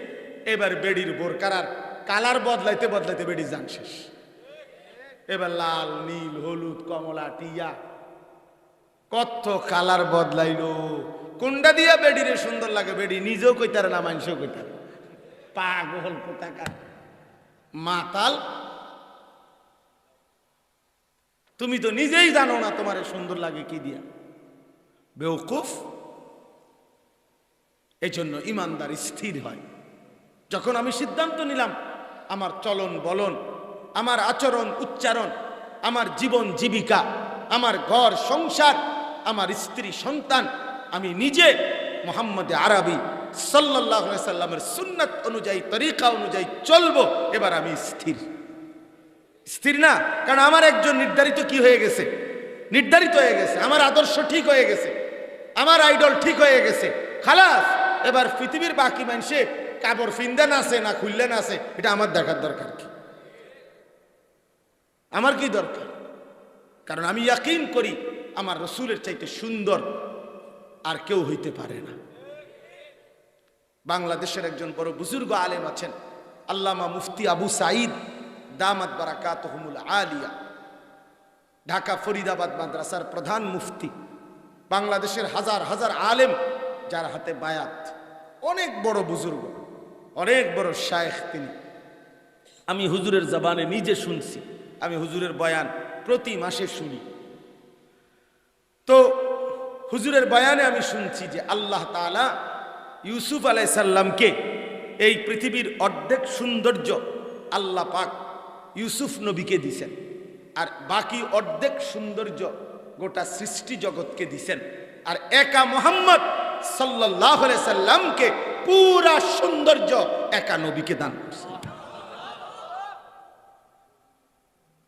এবার বেডির বোরকার আর কালার বদলাইতে বদলাইতে বেডির জান শেষ। এবার লাল, নীল, হলুদ, কমলা, টিয়া, কত কালার বদলাইলো। কোনটা দিয়া বেডিরে সুন্দর লাগে বেডি নিজেও কইতারে না, মানুষও কইতারে। পাগল কোথাকার, মাতাল। তুমি তো নিজেই জানো না তোমার সুন্দর লাগে কি দিয়া, বেওকুফ। এই জন্য ইমানদার স্থির হয়। যখন আমি সিদ্ধান্ত নিলাম আমার চলন বলন, আমার আচরণ উচ্চারণ, আমার জীবন জীবিকা আমার ঘর সংসার, আমার স্ত্রী সন্তান, আমি নিজে মুহাম্মদ আরবি সাল্লাল্লাহু আলাইহি সাল্লামের সুন্নাত অনুযায়ী, তরিকা অনুযায়ী চলবো। এবার আমি স্থির না, কারণ আমার একজন নির্ধারিত কি হয়ে গেছে, নির্ধারিত হয়ে গেছে, আমার আদর্শ ঠিক হয়ে গেছে, আমার আইডল ঠিক হয়ে গেছে, খালাস। এবার পৃথিবীর বাকি মানুষে কাপড় ফিন্দেন আছে না খুললেন আছে, এটা আমার দেখার দরকার কি? আমার কি দরকার? কারণ আমি ইয়াকিন করি আমার রসুলের চাইতে সুন্দর আর কেউ হইতে পারে না। বাংলাদেশের একজন বড় বুজুর্গ আলেম আছেন, আল্লামা মুফতি আবু সাঈদ দামাত বারাকাতুহুমুল আলিয়া, ঢাকা ফরিদাবাদ মাদ্রাসার প্রধান মুফতি, বাংলাদেশের হাজার হাজার আলেম যার হাতে বায়াত, অনেক বড় বুজুর্গ, অনেক বড় শায়েখ তিনি। আমি হুজুরের জবানে নিজে শুনছি, আমি হুজুরের বয়ান প্রতি মাসে শুনি। তো হুজুরের বয়ানে আমি শুনছি যে আল্লাহ তাআলা ইউসুফ আলাইহিস সালামকে, এই পৃথিবীর অর্ধেক সৌন্দর্য আল্লাহ পাক ইউসুফ নবীকে দিছেন, আর বাকি অর্ধেক সৌন্দর্য গোটা সৃষ্টি জগৎকে দিছেন, আর একা মুহাম্মদ সাল্লাল্লাহু আলাইহি সাল্লামকে পুরা সৌন্দর্য একা নবীকে দান করছেন।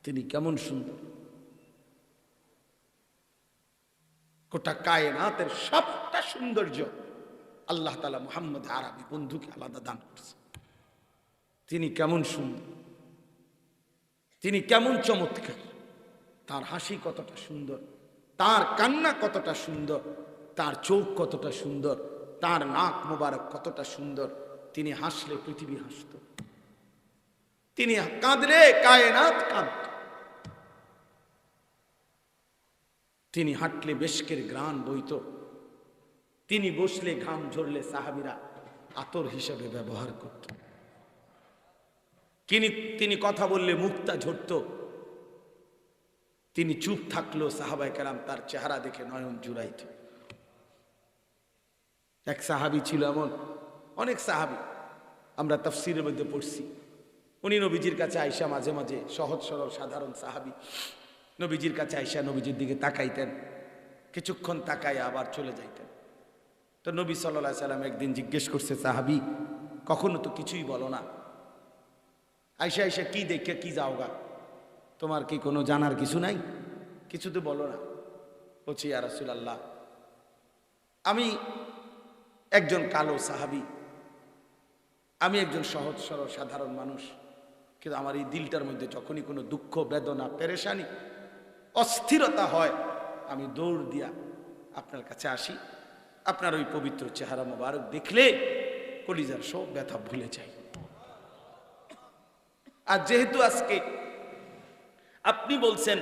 তিনি কেমন সুন্দর! গোটা কায়নাতের সবটা সৌন্দর্য আল্লাহ তাআলা মুহাম্মদ আরবি বন্ধুকে আলাদা দান করছেন। তিনি কেমন সুন্দর, তিনি কেমন চমৎকার, তার হাসি কতটা সুন্দর, তার কান্না কতটা সুন্দর, তার চোখ কতটা সুন্দর, তার নাক মোবারক কতটা সুন্দর। তিনি হাসলে পৃথিবী হাসত, তিনি কাঁদলে কায়নাত কাঁদত, তিনি হাঁটলে বেশকের ঘ্রাণ বইত, তিনি বসলে ঘাম ঝরলে সাহাবীরা আতর হিসেবে ব্যবহার করত, তিনি কথা বললে মুক্তা ঝরত, তিনি চুপ থাকলো সাহাবায়ে কেরাম তার চেহারা দেখে নয়ন জুড়াইত। এক সাহাবী ছিল এমন, অনেক সাহাবী আমরা তাফসীরের মধ্যে পড়ছি, উনি নবীজির কাছে আয়েশা মাঝে মাঝে, সহজ সরল সাধারণ সাহাবী, নবীজির কাছে আয়েশা নবীজির দিকে তাকাইতেন, কিছুক্ষণ তাকায় আবার চলে যাইতেন। তো নবী সাল্লাল্লাহু আলাইহি সাল্লাম একদিন জিজ্ঞেস করছে, সাহাবী কখনো তো কিছুই বলো না, আয়েশা আয়েশা কি দেখে কি যাওগা, তোমার কি কোনো জানার কিছু নাই, কিছু তো বলো না। বলছি ইয়া রাসূলুল্লাহ, আমি একজন কালো সাহাবী, আমি একজন সহজ সরল সাধারণ মানুষ, কিন্তু আমার এই দিলটার মধ্যে যখনই কোনো দুঃখ বেদনা পেরেশানি অস্থিরতা হয়, আমি দৌড় দিয়া আপনার কাছে আসি, আপনার ওই পবিত্র চেহারা মোবারক দেখলে কলিজার সব ব্যথা ভুলে যাই। আর যেহেতু আজকে আপনি বলছেন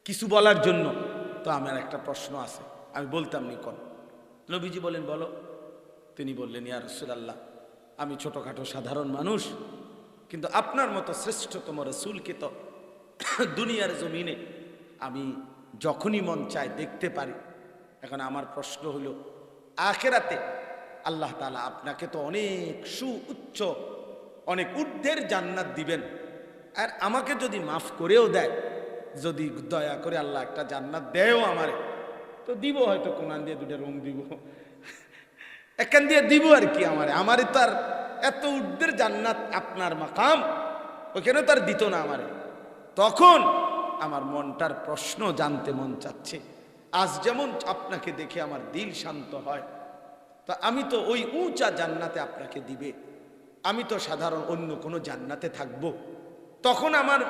কিছু বলার জন্য, তো আমার একটা প্রশ্ন আছে, আমি বলতাম নি কোন। নবীজি বলেন বলো। তিনি বললেন ইয়া রাসূলুল্লাহ, আমি ছোটখাটো সাধারণ মানুষ, কিন্তু আপনার মতো শ্রেষ্ঠতম রাসূলকে তো দুনিয়ার জমিনে আমি যখনই মন চায় দেখতে পারি। এখন আমার প্রশ্ন হলো, আখিরাতে আল্লাহ তাআলা আপনাকে তো অনেক উচ্চ, অনেক ঊর্ধ্বের জান্নাত দিবেন, আর আমাকে যদি মাফ করেও দেয়, যদি দয়া করে আল্লাহ একটা জান্নাত দেয়ও আমারে, তো দিব হয়তো কোনান দিয়ে দুটো রুম দিব, এখান দিয়ে দিব আর কি, আমারে তো আর এত ঊর্ধ্বের জান্নাত আপনার মাকাম, ওখানে তো আর দিত না আমারে। তখন আমার মনটার প্রশ্ন জানতে মন চাচ্ছে, আজ যেমন আপনাকে দেখে আমার দিল শান্ত হয়, তো আমি তো ওই উঁচা জান্নাতে আপনাকে দিবে, আমি তো সাধারণ অন্য কোনো জান্নাতে থাকব, তখন আমার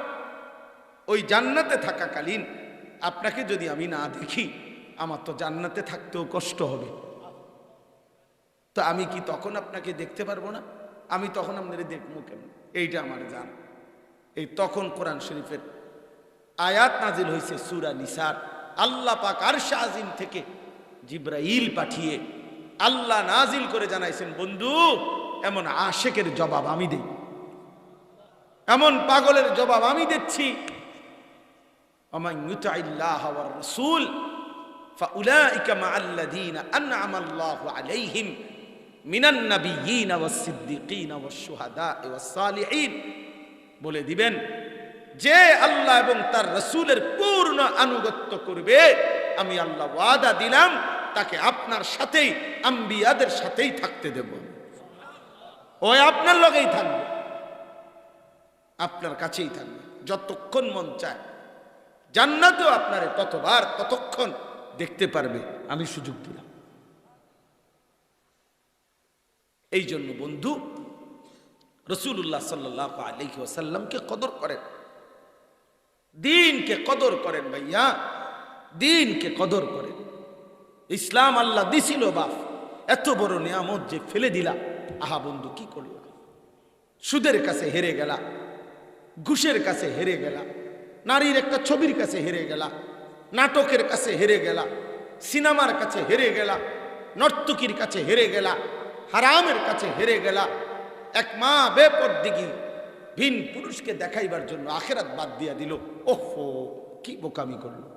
ওই জান্নাতে থাকাকালীন আপনাকে যদি আমি না দেখি, আমার তো জান্নাতে থাকতেও কষ্ট হবে, তো আমি কি তখন আপনাকে দেখতে পারবো না? আমি তখন আপনাদের দেখবো কেমন? এইটা আমার জান। এই তখন কোরআন শরীফের আয়াত নাজিল হয়েছে সূরা নিসার, আল্লাহ পাক আরশ আজিম থেকে জিবরাইল পাঠিয়ে আল্লাহ নাজিল করে জানাইছেন, বন্ধু এমন আশেকের জবাব আমি দেই, এমন পাগলের জবাব আমি দিচ্ছি, আমান ইউতিল্লাহ ওয়ার রাসূল ফাউলাইকা মাআল্লাযীনা আন'আমাল্লাহু আলাইহিম মিনান নাবিয়্যিনা ওয়াস সিদ্দীকিনা ওয়াস শুহাদা'i ওয়াস সালিহিন। বলে দিবেন যে আল্লাহ এবং তার রাসূলের পূর্ণ আনুগত্য করবে, আমি আল্লাহ ওয়াদা দিলাম তাকে আপনার সাথেই, আম্বিয়াদের সাথেই থাকতে দেব। ওই আপনার লগেই থাকবে, আপনার কাছেই থাকবে যতক্ষণ মন চায়। জান্নাতেও আপনারে ততবার ততক্ষণ দেখতে পারবে, আমি সুযোগ দিলাম। এই জন্য বন্ধু, রাসূলুল্লাহ সাল্লাল্লাহু আলাইহি ওয়াসাল্লামকে কদর করেন, দ্বীনকে কদর করেন ভাইয়া, দ্বীনকে কদর করেন। ইসলাম আল্লাহ দিছিল বাপ, এত বড় নিয়ামত যে ফেলে দিলা। আহা বন্ধু, কি করলা? সুদের কাছে হেরে গেলা, ঘুষের কাছে হেরে গেলা, নারীর একটা ছবির কাছে হেরে গেলা, নাটকের কাছে হেরে গেলা, সিনেমার কাছে হেরে গেলা, নর্তকীর কাছে হেরে গেলা, হারামের কাছে হেরে গেলা। এক মা বেপরদিগি ভিন পুরুষকে দেখাইবার জন্য আখিরাত বাদ দিয়া দিল। ওহো, কি বোকামি করলো!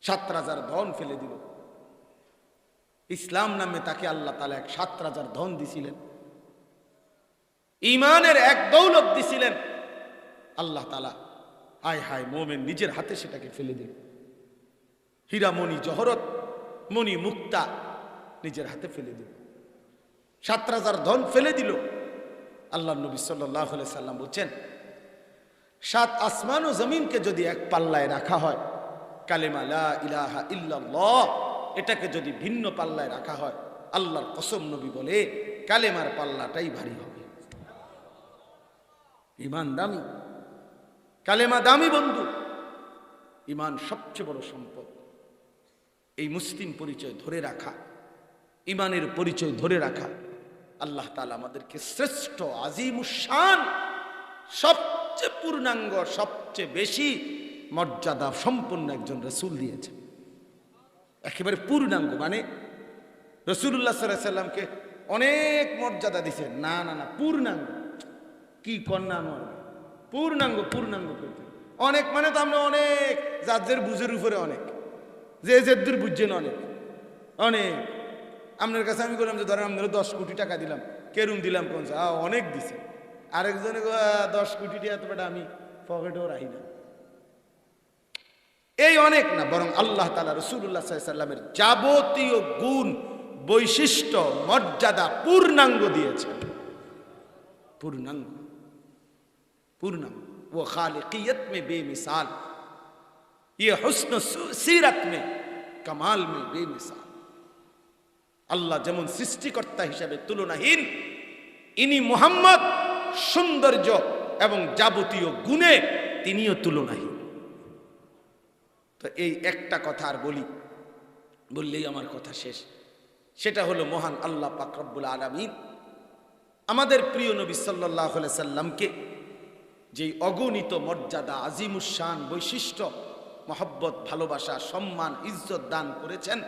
7 রাজার ধন ফেলে দিল। ইসলাম নামে তাকে আল্লাহ তাআলা 7 রাজার ধন দিছিলেন, ইমানের এক দৌলত দিছিলেন আল্লাহ তাআলা। হায় হায়, মোমেন নিজের হাতে সেটাকে ফেলে দিল। হীরামণি জহরত, মণি মুক্তা নিজের হাতে ফেলে দিল। 7 রাজার ধন ফেলে দিল। আল্লাহ নবী সাল্লাল্লাহু আলাইহি সাল্লাম বলছেন, 7 আসমান ও জমিনকে যদি এক পাল্লায় রাখা হয়, কালেমা লা ইলাহা ইল্লাল্লাহ, এটাকে যদি ভিন্ন পাল্লায় রাখা হয়, আল্লাহর কসম নবী বলে কালেমার পাল্লাটাই ভারী হবে। ঈমান দামি, কালেমা দামি বন্ধু। ঈমান সবচেয়ে বড় সম্পদ। এই মুসলিম পরিচয় ধরে রাখা, ঈমানের পরিচয় ধরে রাখা, আল্লাহ তাআলা আমাদেরকে শ্রেষ্ঠ, আজিমুশান, সবচেয়ে পূর্ণাঙ্গ, সবচেয়ে বেশি মর্যাদা সম্পন্ন একজন রাসূল দিয়েছেন। একেবারে পূর্ণাঙ্গ, মানে রাসূলুল্লাহ সাল্লাল্লাহু আলাইহি সাল্লামকে অনেক মর্যাদা দিয়েছেন। না না না, পূর্ণাঙ্গ। কি কন্যা নয়, পূর্ণাঙ্গ। পূর্ণাঙ্গ করতে অনেক মানে তো আমরা অনেক, যাদের বুঝের উপরে অনেক, যে যেদের বুঝছেন অনেক অনেক। আপনার কাছে আমি বললাম যে ধরেন আপনারা 10 কোটি টাকা দিলাম, কেরুম দিলাম কোন অনেক দিছে। আরেকজনে 10 কোটি টাকা এতটা আমি পকেটেও রাখি না। এই অনেক না, বরং আল্লাহ তাআলা রাসূলুল্লাহ সাল্লাল্লাহু আলাইহি সাল্লামের যাবতীয় গুণ, বৈশিষ্ট্য, মর্যাদা পূর্ণাঙ্গ দিয়েছেন। পূর্ণাঙ্গ, পূর্ণাঙ্গ। वो खालिकियत में बेमिसाल, ये हुस्न सीरत में कमाल में बेमिसाल। আল্লাহ যেমন সৃষ্টিকর্তা হিসাবে তুলনাহীন, ইনি মুহাম্মদ সৌন্দর্য এবং যাবতীয় গুণে তিনিও তুলনাহীন। তো এই একটা কথা আর বললেই আমার কথা শেষ। সেটা হলো মহান আল্লাহ পাক রব্বুল আলামিন আমাদের প্রিয় নবী সাল্লাল্লাহু আলাইহি সাল্লামকে যেই অগণিত মর্যাদা, আজিমুশান, বৈশিষ্ট্য, মহব্বত, ভালোবাসা, সম্মান, ইজ্জত দান করেছেন,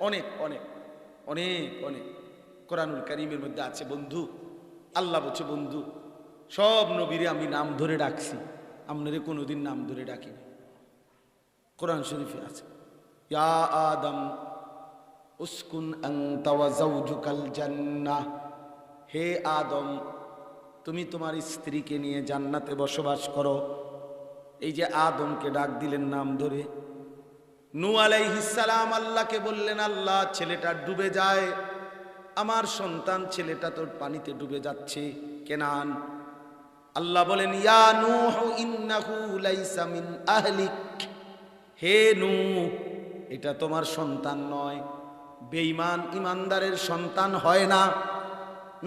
অনেক অনেক অনেক অনেক। কোরআনুল কারীমের মধ্যে আছে বন্ধু, আল্লাহ বলছে, বন্ধু সব নবীরে আমি নাম ধরে ডাকছি, আপনারে কোনোদিন নাম ধরে ডাকিনি। কোরআন শরীফে আছে, ইয়া আদম উসকুন আনতা ওয়া যাওজুকাল জান্নাহ, হে আদম তুমি তোমার স্ত্রীকে নিয়ে জান্নাতে বসবাস করো। এই যে আদমকে ডাক দিলেন নাম ধরে। নূহ আলাইহিস সালাম আল্লাহকে বললেন, আল্লাহ ছেলেটা ডুবে যায়, আমার সন্তান ছেলেটা তোর পানিতে ডুবে যাচ্ছে, কেনান। আল্লাহ বলেন, ইয়া নূহ ইন্নাহু লাইসা মিন আহলিক, হে নূহ এটা তোমার সন্তান নয়। বেঈমান ইমানদারের সন্তান হয় না,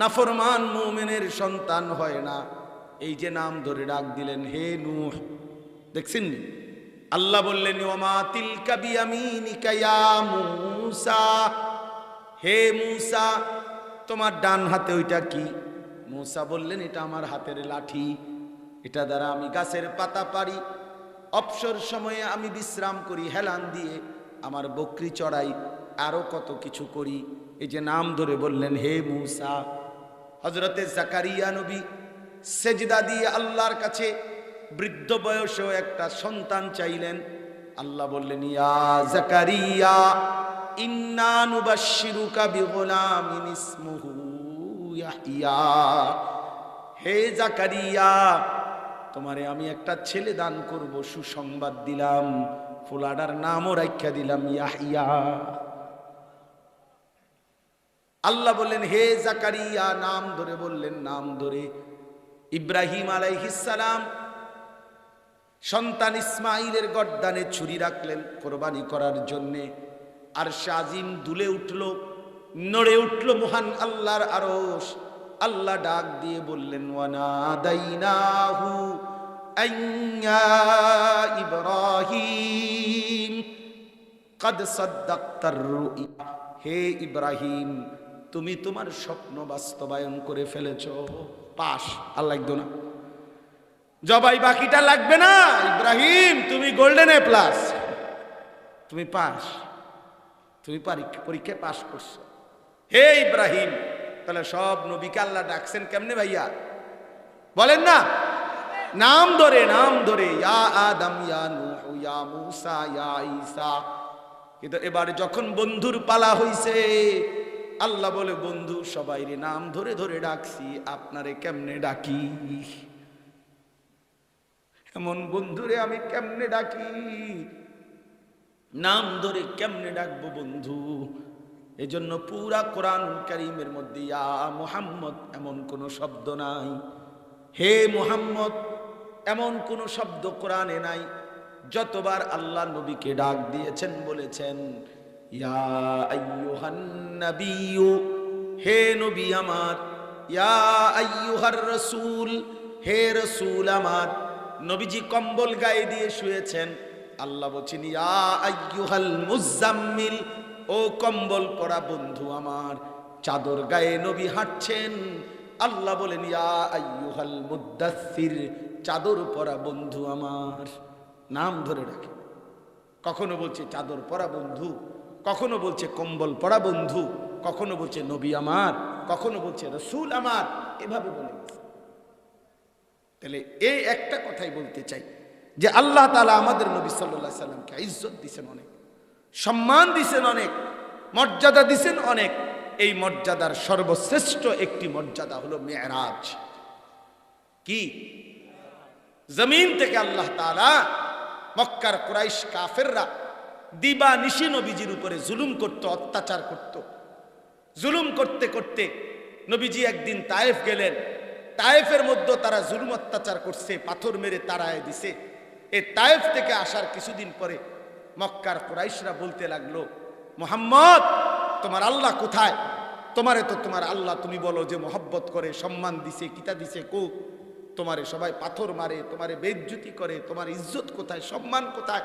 নাফরমান মুমিনের সন্তান হয় না। এই যে নাম ধরে ডাক দিলেন, হে নূহ, দেখছেন নি? আল্লাহ বললেন, ওমা তিলকা বিয়ামিনিকা ইয়া মূসা, হে মূসা তোমার ডান হাতে ওইটা কি? মূসা বললেন, এটা আমার হাতের লাঠি, এটা দ্বারা আমি গাছের পাতা পারি, অবসর সময়ে আমি বিশ্রাম করি, হেলান দিয়ে আমার বকরি চড়াই, আরো কত কিছু করি। এই যে নাম ধরে বললেন, হে মূসা। হযরতে জাকারিয়া নবী সেজদা দিয়ে আল্লাহর কাছে বৃদ্ধ বয়সেও একটা সন্তান চাইলেন। আল্লাহ বললেন, ইয়া জাকারিয়া ইন্না নুবাশশিরুকা বিগুলামিন ইসমুহু ইয়াহইয়া, হে জাকারিয়া তোমারে আমি একটা ছেলে দান করব, সুসংবাদ দিলাম, ফুলাডার নামও রাখা দিলাম ইয়াহিয়া। আল্লাহ বললেন হে জাকারিয়া, নাম ধরে বললেন, নাম ধরে। ইব্রাহিম আলাইহিস সালাম সন্তান ইসমাইলের গর্দানে ছুরি রাখলেন কোরবানি করার জন্যে। আর শাজিম দুলে উঠল, নড়ে উঠল মহান আল্লাহর আরশ। আল্লাহ ডাক দিয়ে বললেন ওয়ানাদাইনাহু আইয়া ইব্রাহিম কাদ সাদ্দাক্তার রুইয়া। হে ইব্রাহিম, তুমি তোমার স্বপ্ন বাস্তবায়ন করে ফেলেছ। পাস। আল্লাহ একদম না, জবাই বাকিটা লাগবে না। ইব্রাহিম তুমি গোল্ডেন এ প্লাস, তুমি পাস, তুমি পরীক্ষায় পাস করছো। হে ইব্রাহিম, তাহলে সব নবীকে আল্লাহ ডাকছেন কেমনে ভাইয়া বলেন না? নাম ধরে, নাম ধরে, ইয়া আদম, ইয়া নূহ, ইয়া মূসা, ইয়া ঈসা। কিন্তু এবার যখন বন্ধুর পালা হইছে, আল্লাহ বলে বন্ধু সবাইরে নাম ধরে ধরে ডাকছি, আপনারে কেমনে ডাকি? এমন বন্ধুরে আমি কেমনে ডাকি? নাম ধরে কেমনে ডাকবো বন্ধু? এজন্য পুরা কোরআন কারীমের মধ্যে ইয়া মুহাম্মদ এমন কোন শব্দ নাই, হে মুহাম্মদ এমন কোন শব্দ কোরআনে নাই। যতবার আল্লাহ নবীকে ডাক দিয়েছেন বলেছেন ইয়া আইয়ুহান নাবিয়্যু, হে নবী আমার। ইয়া আইয়ুহার রাসূল, হে রাসূল আমার। নবীজি কম্বল গায়ে দিয়ে শুয়েছেন, আল্লাহ বলছেন ইয়া আইয়ুহাল মুজাম্মিল, ও কম্বল পরা বন্ধু আমার। চাদর গায়ে নবী হাঁটছেন, আল্লাহ বলেন ইয়া আইয়ুহাল মুদ্দাসসির, চাদর পরা বন্ধু আমার। নাম ধরে ডাকে। কখনো বলছে চাদর পরা বন্ধু, কখনো বলছে কম্বল পরা বন্ধু, কখনো বলছে নবী আমার, কখনো বলছে রাসূল আমার, এভাবে বলে। তাহলে এই একটা কথাই বলতে চাই যে আল্লাহ তাআলা আমাদের নবী সাল্লাল্লাহু আলাইহি সাল্লামকে ইজ্জত দিয়েছেন অনেক, সম্মান দিয়েছেন অনেক, মর্যাদা দিয়েছেন অনেক। এই মর্যাদার সর্বশ্রেষ্ঠ একটি মর্যাদা হলো মেরাজ। কি? জমিন থেকে আল্লাহ তাআলা মক্কার কুরাইশ কাফেররা দিবা নিশি নবীজির উপরে জুলুম করত, অত্যাচার করত। জুলুম করতে করতে নবীজি একদিন তায়েফ গেলেন। তায়েফের মধ্যে তারা জুলুম অত্যাচার করছে, পাথর মেরে তাড়ায় দিছে। এই তায়েফ থেকে আসার কিছুদিন পরে মক্কার কুরাইশরা বলতে লাগলো, মুহাম্মদ তোমার আল্লাহ কোথায়? তোমারে তো তোমার আল্লাহ তুমি বলো যে মহব্বত করে, সম্মান দিছে, কিতা দিছে, কো তোমারে সবাই পাথর মারে, তোমারে বেইজ্জতি করে, তোমার ইজ্জত কোথায়, সম্মান কোথায়?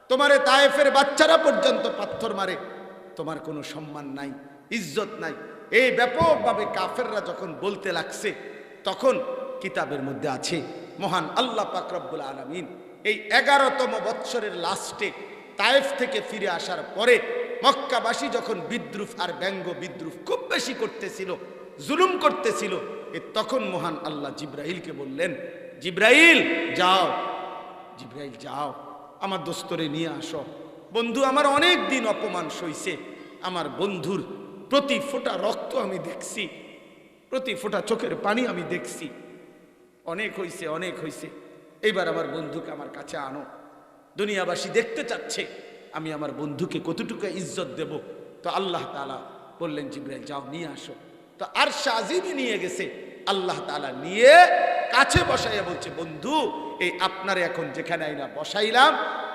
তোমারে তায়েফের বাচ্চারা পর্যন্ত পাথর মারে, তোমার কোনো সম্মান নাই, ইজ্জত নাই। এই ব্যাপকভাবে কাফেররা যখন বলতে লাগছে, তখন কিতাবের মধ্যে আছে মহান আল্লাহ পাক রব্বুল আলামিন এই 11তম বৎসরের লাস্টে তায়েফ থেকে ফিরে আসার পরে মক্কাবাসী যখন বিদ্রুপ আর ব্যঙ্গ বিদ্রুপ খুব বেশি করতেছিল, জুলুম করতেছিল, তখন মহান আল্লাহ জিব্রাইলকে বললেন, জিব্রাইল যাও, জিব্রাইল যাও, আমার দোস্তরে নিয়ে আসো। বন্ধু আমার অনেক দিন অপমান সইছে, আমার বন্ধুর প্রতি ফোঁটা রক্ত আমি দেখছি, প্রতি ফোঁটা চোখের পানি আমি দেখছি, অনেক হইছে, অনেক হইছে, এইবার আমার বন্ধুকে আমার কাছে আনো। দুনিয়াবাসী দেখতে চাচ্ছে আমি আমার বন্ধুকে কতটুকু ইজ্জত দেব। তো আল্লাহ তাআলা বললেন জিব্রাইল যাও নিয়ে আসো। তো আরশ আজিমে নিয়ে গেছে, আল্লাহ তাআলা নিয়ে কাছে বসাইয়া বলছে, বন্ধু এই আপনারে এখন যেখানে আইনা বসাইলাম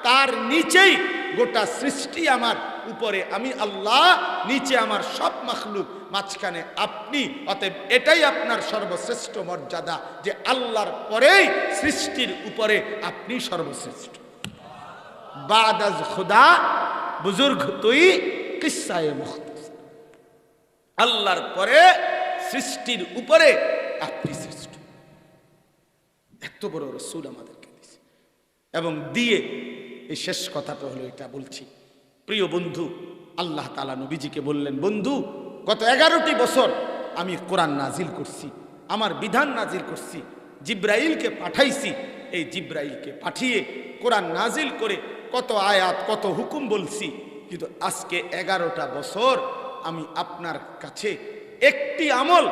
তার নিচেই গোটা সৃষ্টি আমার, উপরে আমি আল্লাহ, নিচে আমার সব মাখলুক, মাঝখানে আপনি। অতএব এটাই আপনার সর্বশ্রেষ্ঠ মর্যাদা যে আল্লাহর পরেই সৃষ্টির উপরে আপনি সর্বশ্রেষ্ঠ। বাদাজ খুদা বুজুর্গ তুই কিসায়ে মুখতাসার, আল্লাহর পরে সৃষ্টির উপরে আপনি শ্রেষ্ঠ। এত বড় রাসূল আমাদেরকে দিয়েছে। এবং দিয়ে এই শেষ কথাটা হলো এটা বলছি, প্রিয় বন্ধু, আল্লাহ তাআলা নবীজিকে বললেন, বন্ধু গত 11টি বছর আমি কোরআন নাজিল করছি, আমার বিধান নাজিল করছি, জিব্রাইলকে পাঠাইছি। এই জিব্রাইলকে পাঠিয়ে কোরআন নাজিল করে কত আয়াত, কত হুকুম বলছি, কিন্তু আজকে 11টা বছর আমি আপনার কাছে একটি আমল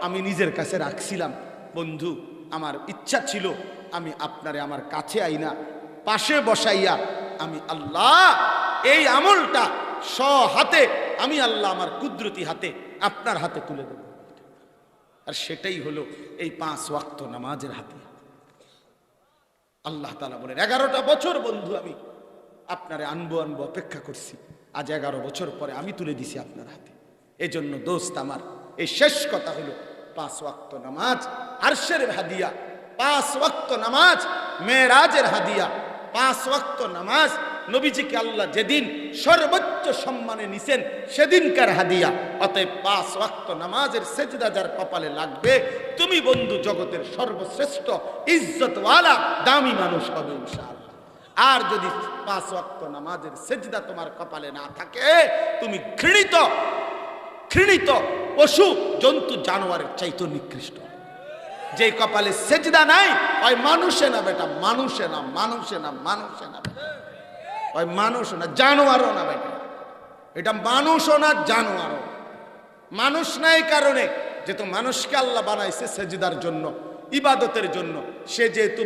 আমি নিজের কাছে রাখছিলাম। বন্ধু আমার ইচ্ছা ছিল আমি আপনারে আমার কাছে আইনা পাশে বসাইয়া আমি আল্লাহ এই আমলটা হাতে আমি আল্লাহ আমার কুদরতি হাতে আপনার হাতে তুলে দেব। আর সেটাই হলো এই 5 ওয়াক্ত নামাজের হাতিয়া। আল্লাহ তাআলা বলেন 11টা বছর বন্ধু আমি আপনারে আনবো অপেক্ষা করছি, আজ 11 বছর পরে আমি তুলে দিছি আপনার হাতে। এজন্য দোস্ত আমার এই শেষ কথা হলো 5 ওয়াক্ত নামাজ আরশের হাদিয়া, 5 ওয়াক্ত নামাজ মেরাজের হাদিয়া, 5 ওয়াক্ত নামাজ নবীজিকে আল্লাহ যেদিন সর্বোচ্চ সম্মানে নিছেন সেদিনকার হাদিয়া। অতএব 5 ওয়াক্ত নামাজের সেজদা যার কপালে লাগবে তুমি বন্ধু জগতের সর্বশ্রেষ্ঠ ইজ্জতওয়ালা দামি মানুষ হবে ইনশাআল্লাহ। আর যদি 5 ওয়াক্ত নামাজের সেজদা তোমার কপালে না থাকে তুমি ঘৃণিত পশু জন্তু জানোয়ারের চাইতে নিকৃষ্ট। যে কপালে সেজদা নাই ওই মানুষে না বেটা, মানুষে না বেটা, ওই মানুষ না জানোয়ারও না বেটা, এটা মানুষও না জানোয়ারও। মানুষ নাই কারণে যেহেতু মানুষকে আল্লাহ বানাইছে সেজদার জন্য, ইবাদতের জন্য, সে যেহেতু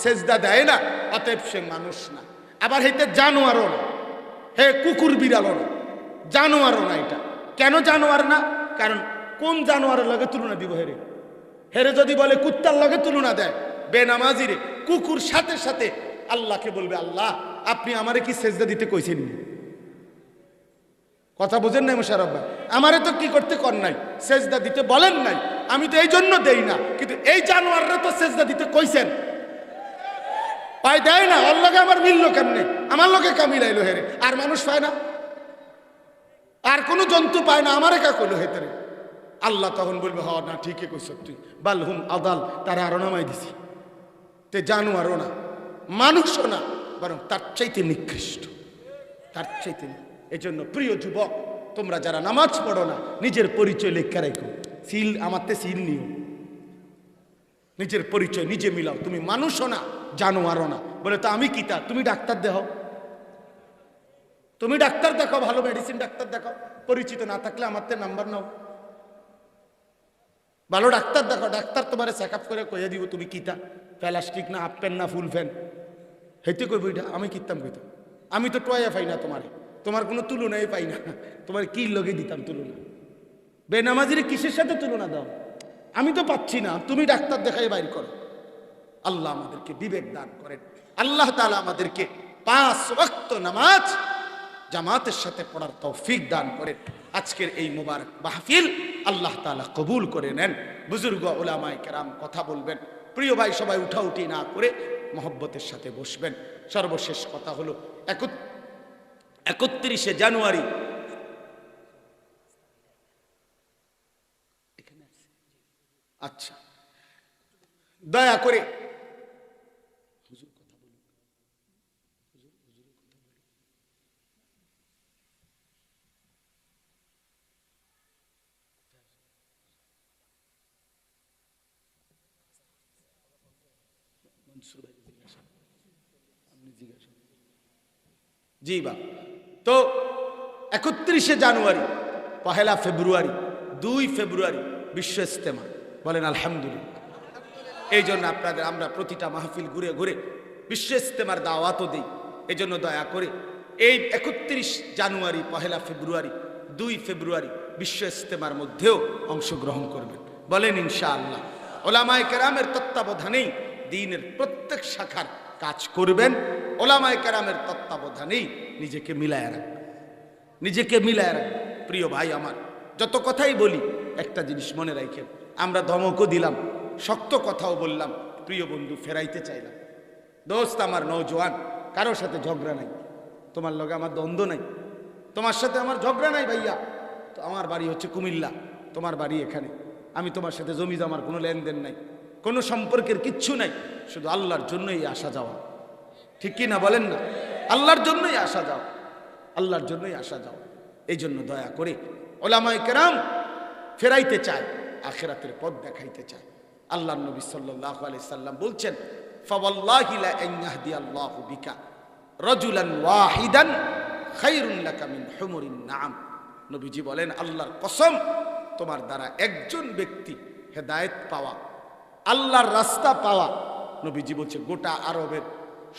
সেজদা দেয় না অতএব সে মানুষ না। আবার হেতে জানোয়ারও না, হে কুকুর বিড়ালও না, জানোয়ারও না। এটা কেন জানোয়ার না? কারণ কোন জানোয়ারের লগে তুলনা দিব? হেরে যদি বলে কুত্তার লগে তুলনা দেয় বেনামাজিরে, কুকুর সাথে সাথে আল্লাহকে বলবে আল্লাহ আপনি আমারে কি সেজদা দিতে কইছেন? কথা বুঝেন নাই মোশাররফ ভাই? আমারে তো কি করতে কর নাই, সেজদা দিতে বলেন নাই, আমি তো এই জন্য দেই না। কিন্তু এই জানোয়াররা তো সেজদা দিতে কইছেন, পায় দেয় না। ওর লগে আমার মিললো কেমনে? আমার লগে কা মিলাইলো হেরে? আর মানুষ পায় না, আর কোন জন্তু পায় না, আমারে কা কইলো হেতেরে? আল্লাহ তখন বলবে হ না ঠিকই কইছ তুই, বালহুম আদাল, তারা আরো নামাই দিছি। তে জানোয়ারও না মানুষও না, বরং তার চাইতে নিকৃষ্ট, তার চাইতে। এই জন্য প্রিয় যুবক তোমরা যারা নামাজ পড়ো না নিজের পরিচয় লেখা রেখো, সিল আমারতে সিল নিও, নিজের পরিচয় নিজে মিলাও। তুমি মানুষও না জানোয়ারও না। বলে তো আমি কিতা? তুমি ডাক্তার দেখাও, তুমি ডাক্তার দেখাও, ভালো মেডিসিন ডাক্তার দেখাও। পরিচিত না থাকলে আমারতে নাম্বার নাও, ভালো ডাক্তার দেখাও, ডাক্তার তোমার চেক আপ করে কইয়া দিব তুমি কিতা, প্লাস্টিক না হাফ প্যান্ট না ফুল ফ্যান, হেঁটে কইব এটা আমি কিতাম কইতাম। আমি তো টয়া পাই না তোমার কোনো তুলনাই পাই না, তোমার কি লগে দিতাম তুলনা? বেনামাজির কিসের সাথে তুলনা দাও? আমি তো পাচ্ছি না, তুমি ডাক্তার দেখাই বাইর করো। আল্লাহ আমাদেরকে বিবেক দান করেন। আল্লাহ তাআলা আমাদেরকে 5 ওয়াক্ত নামাজ জামাতের সাথে পড়ার তৌফিক দান করেন। আজকের এই মুবারক মাহফিল আল্লাহ তাআলা কবুল করে নেন। বুজুর্গ উলামায়ে কেরাম কথা বলবেন, প্রিয় ভাই সবাই উঠাউঠি না করে মহব্বতের সাথে বসবেন। সর্বশেষ কথা হলো 31শে জানুয়ারি আচ্ছা দয়া করে জি বা তো 31শে জানুয়ারি, 1 ফেব্রুয়ারি, 2 ফেব্রুয়ারি বিশ্ব ইজতেমা। বলেন আলহামদুলিল্লাহ। এই জন্য আপনাদের আমরা প্রতিটা মাহফিল ঘুরে ঘুরে বিশ্ব ইজতেমার দাওয়াতও দিই। এই জন্য দয়া করে এই 31 জানুয়ারি, 1 ফেব্রুয়ারি, 2 ফেব্রুয়ারি বিশ্ব ইজতেমার মধ্যেও অংশগ্রহণ করবেন। বলেন ইনশাআল্লাহ। ওলামায়ে কেরামের তত্ত্বাবধানেই দ্বীনের প্রত্যেক শাখার কাজ করবেন। ওলামায়ে কেরামের তত্ত্বাবধানেই নিজেকে মিলায় রাখবেন, নিজেকে মিলায় রাখবেন। প্রিয় ভাই আমার, যত কথাই বলি একটা জিনিস মনে রাখেন, আমরা ধমকও দিলাম, শক্ত কথাও বললাম, প্রিয় বন্ধু ফেরাইতে চাইলাম। দোস্ত আমার নওজোয়ান, কারোর সাথে ঝগড়া নাই, তোমার লগে আমার দ্বন্দ্ব নাই, তোমার সাথে আমার ঝগড়া নাই ভাইয়া। তো আমার বাড়ি হচ্ছে কুমিল্লা, তোমার বাড়ি এখানে, আমি তোমার সাথে জমি জমার কোনো লেনদেন নাই, কোনো সম্পর্কের কিচ্ছু নাই, শুধু আল্লাহর জন্যই আসা যাওয়া। ঠিক কি না বলেন না? আল্লাহর জন্যই আসা যাও, আল্লাহর জন্যই আসা যাও। এই জন্য দয়া করে ওলামায়ে কেরাম ফেরাইতে চায়, আখিরাতের পথ দেখাইতে চায়। আল্লাহর নবী সাল্লাল্লাহু আলাইহি সাল্লাম বলছেন, ফাওয়াল্লাহি লা আন ইয়াহদিয়াল্লাহু বিকা রাজুলান ওয়াহিদান খায়রুন লাকা মিন হুমুরিন নাম। নবীজি বলেন, আল্লাহর কসম, তোমার দ্বারা একজন ব্যক্তি হেদায়েত পাওয়া, আল্লাহর রাস্তা পাওয়া, নবীজি বলছে গোটা আরবের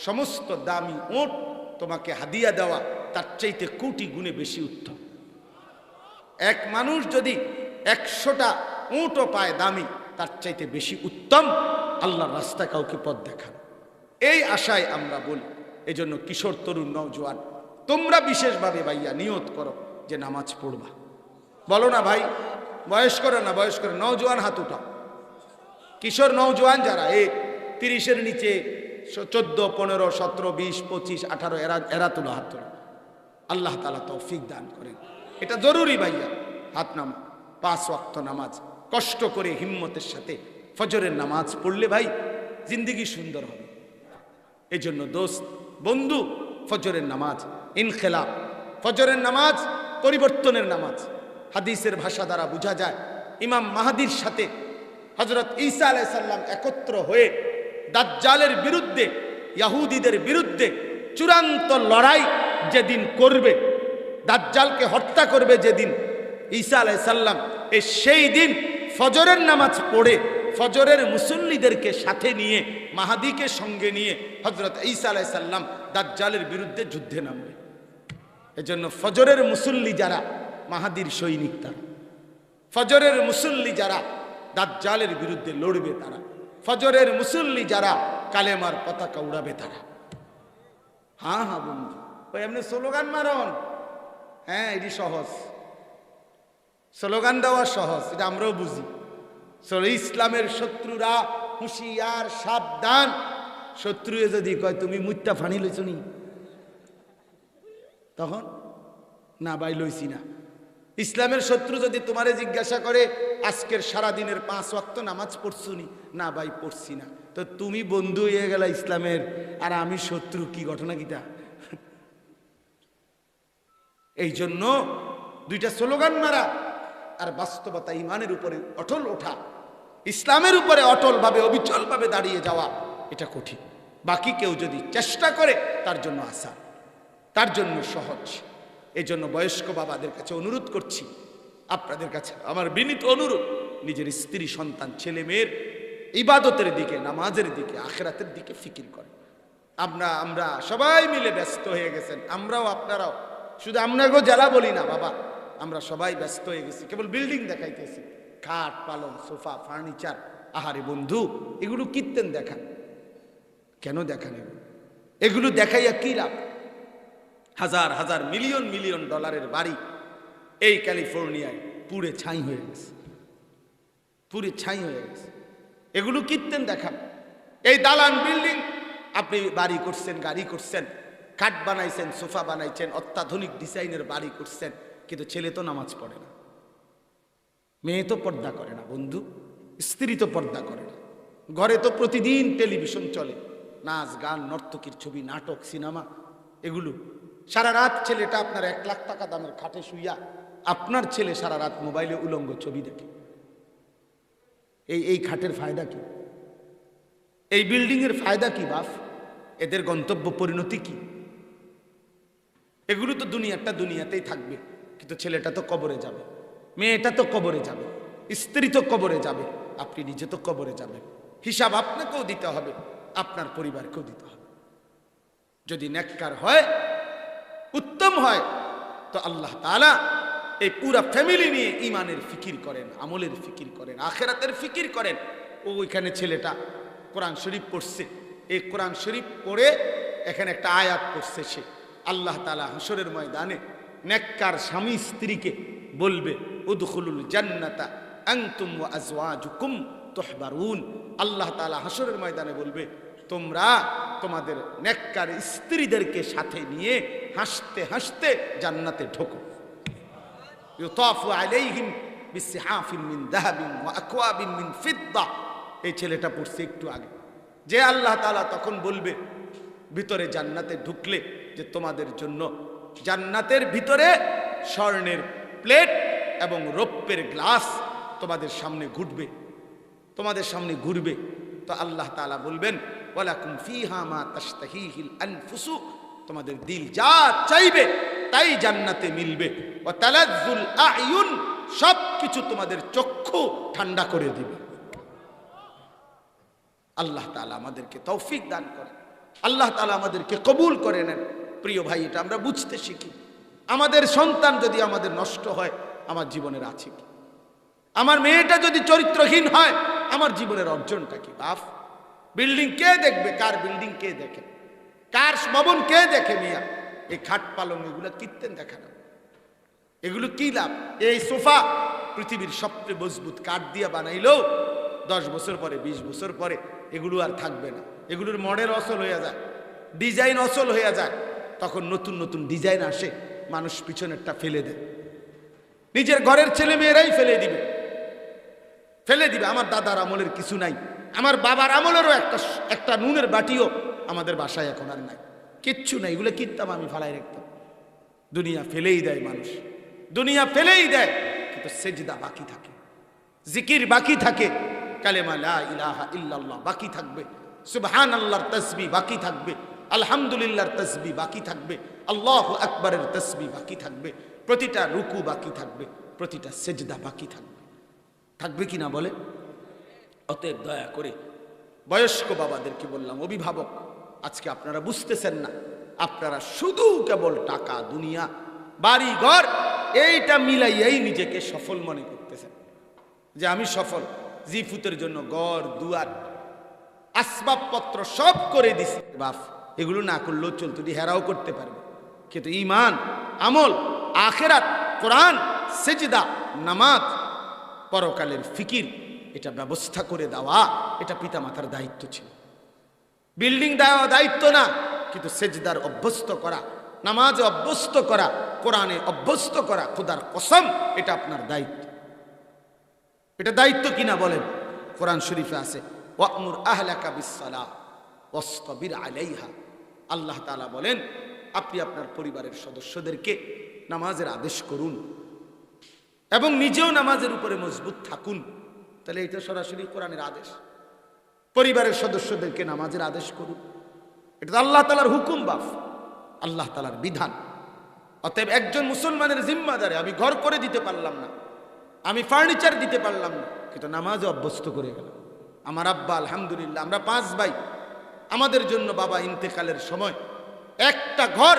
সমস্ত দামি উট তোমাকে হাদিয়া দেওয়া তার চাইতে কোটি গুণে বেশি উত্তম। এক মানুষ যদি 100টা উটও পায় দামি, তার চাইতে বেশি উত্তম আল্লাহর রাস্তায় কাউকে পথ দেখান। এই আশায় আমরা বলি। এজন্য কিশোর তরুণ নওজোয়ান, তোমরা বিশেষভাবে ভাইয়া নিয়ত করো যে নামাজ পড়বা। বলো না ভাই, বয়স করে না, বয়স করে নওজোয়ান হাত উঠাও। কিশোর নওজোয়ান যারা এই 30-এর নিচে 14, 15, 17, 20, 25, 18 এরা তুলো, হাত তোলা। আল্লাহ তাআলা তৌফিক দান করেন। এটা জরুরি ভাইয়া। হাত নামা। 5 ওয়াক্ত নামাজ কষ্ট করে হিম্মতের সাথে ফজরের নামাজ পড়লে ভাই জিন্দেগি সুন্দর হবে। এই জন্য দোস্ত বন্ধু, ফজরের নামাজ ইনকিলাব, ফজরের নামাজ পরিবর্তনের নামাজ। হাদিসের ভাষা দ্বারা বোঝা যায় ইমাম মাহাদির সাথে হযরত ঈসা আলাইহিস সালাম একত্র হয়ে দাজ্জালের বিরুদ্ধে, ইহুদিদের বিরুদ্ধে চূড়ান্ত লড়াই যেদিন করবে, দাজ্জালকে হত্যা করবে যেদিন ঈসা আলাইহিস সালাম, সেই দিন ফজরের নামাজ পড়ে ফজরের মুসল্লিদেরকে সাথে নিয়ে, মাহাদিকে সঙ্গে নিয়ে হযরত ঈসা আলাইহিস সালাম দাজ্জালের বিরুদ্ধে যুদ্ধে নামবে। এজন্য ফজরের মুসল্লি যারা মাহাদির সৈনিক, তারা ফজরের মুসল্লি যারা দাজ্জালের বিরুদ্ধে লড়বে, তারা ফজরের মুসল্লি যারা কালেমার পতাকা উড়াবে, তারা। হ্যাঁ হ্যাঁ বন্ধু, ওই এমনি স্লোগান মারন, হ্যাঁ এটি সহজ, স্লোগান দেওয়া সহজ, এটা আমরাও বুঝি। ইসলামের শত্রুরা হুঁশিয়ার, সাবধান। শত্রু যদি কয় তুমি মুত্তা ফানি লইছ নি, তখন না ভাই লইছি না। ইসলামের শত্রু যদি তোমারে জিজ্ঞাসা করে আজকের সারা দিনের 5 ওয়াক্ত নামাজ পড়ছুনি, না ভাই পড়ছি না, তো তুমি বন্ধু হয়ে গেলা ইসলামের, আর আমি শত্রু, কি ঘটনা কিটা? এই জন্য দুইটা স্লোগান মারা আর বাস্তবতা, ইমানের উপরে অটল ওঠা, ইসলামের উপরে অটলভাবে অবিচলভাবে দাঁড়িয়ে যাওয়া, এটা কঠিন। বাকি কেউ যদি চেষ্টা করে তার জন্য আসান, তার জন্য সহজ। এই জন্য বয়স্ক বাবাদের কাছে অনুরোধ করছি, আপনাদের কাছে আমার বিনীত অনুরোধ, নিজের স্ত্রী, সন্তান, ছেলে মেয়ের ইবাদতের দিকে, নামাজের দিকে, আখিরাতের দিকে ফিকির করে। আমরা সবাই মিলে ব্যস্ত হয়ে গেছেন, আমরাও আপনারাও, শুধু আপনাকেও জ্বালা বলি না বাবা, আমরা সবাই ব্যস্ত হয়ে গেছি, কেবল বিল্ডিং দেখাইতেছি, খাট, পালং, সোফা, ফার্নিচার। আহারে বন্ধু, এগুলো কীর্তেন দেখান, কেন দেখান? এগুলো দেখাইয়া কি লাভ? হাজার হাজার মিলিয়ন মিলিয়ন ডলারের বাড়ি এই ক্যালিফোর্নিয়ায় পুড়ে ছাই হয়ে গেছে, পুড়ে ছাই হয়ে গেছে। এগুলো কীর্তেন দেখান। এই দালান বিল্ডিং, আপনি বাড়ি করছেন, গাড়ি করছেন, খাট বানাইছেন, সোফা বানাইছেন, অত্যাধুনিক ডিজাইনের বাড়ি করছেন, কিন্তু ছেলে তো নামাজ পড়ে না, মেয়ে তো পর্দা করে না বন্ধু, স্ত্রী তো পর্দা করে না, ঘরে তো প্রতিদিন টেলিভিশন চলে, নাচ, গান, নর্তকীর ছবি, নাটক, সিনেমা, এগুলো। সারা রাত ছেলেটা আপনার 1 লাখ টাকা দামের খাটে শুইয়া, আপনার ছেলে সারা রাত মোবাইলে উলঙ্গ ছবি দেখে। এই খাটের ফায়দা কি? এই বিল্ডিং এর ফায়দা কি বাপ? এদের গন্তব্য পরিণতি কি? এগুলো তো দুনিয়াটা দুনিয়াতেই থাকবে, কিন্তু ছেলেটা তো কবরে যাবে, মেয়েটা তো কবরে যাবে, স্ত্রী তো কবরে যাবে, আপনি নিজে তো কবরে যাবেন। হিসাব আপনাকেও দিতে হবে, আপনার পরিবারকেও দিতে হবে। যদি নেককার হয়, উত্তম হয়, তো আল্লাহ তাআলা এই পুরা ফ্যামিলি নিয়ে ইমানের ফিকির করেন, আমলের ফিকির করেন, আখিরাতের ফিকির করেন। ওইখানে ছেলেটা কোরআন শরীফ পড়ছে, এই কোরআন শরীফ পড়ে এখানে একটা আয়াত পড়ছে, সে আল্লাহ তাআলা হাসরের ময়দানে নেককার স্বামী স্ত্রীকে বলবে, উদখুলুল জান্নাতা আনতুম ওয়া আজওয়াজুকুম তুহবারুন। আল্লাহ তাআলা হাসরের ময়দানে বলবে, তোমরা তোমাদের নেককার স্ত্রীদেরকে সাথে নিয়ে হাসতে হাসতে জান্নাতে ঢোকো। ইউতাফু আলাইহিম বিসিহাফিন মিন যাহাবিন ওয়া আকওয়াবিন মিন ফিদ্দা। এই ছেলেটা পড়ছে একটু আগে, যে আল্লাহ তাআলা তখন বলবে ভিতরে জান্নাতে ঢুকলে যে তোমাদের জন্য জান্নাতের ভিতরে স্বর্ণের প্লেট এবং রৌপ্যের গ্লাস তোমাদের সামনে ঘুরবে, তোমাদের সামনে ঘুরবে। তো আল্লাহ তাআলা বলবেন, ওয়ালাকুম ফিহা মা তাশতাহিহিল আনফুসু, তোমাদের দিল যা চাইবে তাই জান্নাতে মিলবে। ওয়া তালাজ্জুল আয়ুন, সবকিছু তোমাদের চক্ষু ঠান্ডা করে দিবে। আল্লাহ তাআলা আমাদেরকে তৌফিক দান করেন, আল্লাহ তাআলা আমাদেরকে কবুল করে নেন। প্রিয় ভাই, এটা আমরা বুঝতে শিখি। আমাদের সন্তান যদি আমাদের নষ্ট হয়, আমার জীবনের আছে কি? আমার মেয়েটা যদি চরিত্রহীন হয়, আমার জীবনের অর্জনটা কি? বাপ, বিল্ডিং কে দেখবে? কার বিল্ডিং কে দেখে? কার ভবন কে দেখে? মিয়া, এই খাট পালং এগুলো কীর্তেন দেখা না, এগুলো কি লাভ? এই সোফা পৃথিবীর সবচেয়ে মজবুত কাঠ দিয়ে বানাইলেও 10 বছর পরে, 20 বছর পরে এগুলো আর থাকবে না। এগুলোর মডেল অচল হয়ে যায়, ডিজাইন অচল হয়ে যায়। তখন নতুন নতুন ডিজাইন আসে, মানুষ পিছনেরটা ফেলে দেয়। নিজের ঘরের ছেলে মেয়েরাই ফেলে দিবে। আমার দাদার আমলের কিছু নাই, আমার বাবার আমলেরও একটা নুনের বাটিও আমাদের বাসায় এখন আর নাই, কিচ্ছু নাই। এগুলো কিনতাম, আমি ফালাই রাখতাম। দুনিয়া ফেলেই দেয় মানুষ, দুনিয়া ফেলেই দেয়, কিন্তু সেজদা বাকি থাকে, জিকির বাকি থাকে, কালেমা লা ইলাহা ইল্লাল্লাহ বাকি থাকবে, সুবহানাল্লাহর তাসবিহ বাকি থাকবে, আলহামদুলিল্লাহর তাসবিহ বাকি থাকবে, আল্লাহু আকবারের তাসবিহ বাকি থাকবে, প্রতিটা রুকু বাকি থাকবে, প্রতিটা সেজদা বাকি থাকবে। থাকবে কি না বলে? অতএব দয়া করে বয়স্ক বাবাদেরকে বললাম, অভিভাবক, আজকে আপনারা বুঝতেছেন না, আপনারা শুধু কেবল টাকা, দুনিয়া, বাড়ি ঘর এইটা মিলাইয়াই নিজেকে সফল মনে করতেছেন, যে আমি সফল। জিফুতের জন্য ঘর দুয়ার আসবাবপত্র সব করে দিছি, বাপ এগুলো না করলেও চলতো, হেরাও করতে পারবে, কিন্তু ঈমান, আমল, আখিরাত, কোরআন, সেজদা, নামাজ, পরকালের ফিকির, এটা ব্যবস্থা করে দেওয়া, এটা পিতামাতার দায়িত্ব ছিল। বিল্ডিং দেওয়া দায়িত্ব না, কিন্তু সেজদার অভ্যস্ত করা, নামাজে অভ্যস্ত করা, কোরআনে অভ্যস্ত করা, খোদার কসম এটা আপনার দায়িত্ব। এটা দায়িত্ব কিনা বলেন? কোরআন শরীফে আছে, ওয়া'মুর আহলাকা বিসসালাহ ওয়াসতাবির আলাইহা। আল্লাহ তাআলা বলেন, আপনি আপনার পরিবারের সদস্যদেরকে নামাজের আদেশ করুন এবং নিজেও নামাজের উপরে মজবুত থাকুন। তাহলে এটা সরাসরি কোরআনের আদেশ। পরিবারের সদস্যদেরকে নামাজের আদেশ করুন, এটা তো আল্লাহ তাআলার হুকুম, বাপ, আল্লাহ তাআলার বিধান। অতএব একজন মুসলমানের জিম্মাদারে, আমি ঘর করে দিতে পারলাম না, আমি ফার্নিচার দিতে পারলাম না, কিন্তু নামাজে অভ্যস্ত করে গেলাম। আমার আব্বা, আলহামদুলিল্লাহ, আমরা 5 ভাই, আমাদের জন্য বাবা ইন্তেকালের সময় একটা ঘর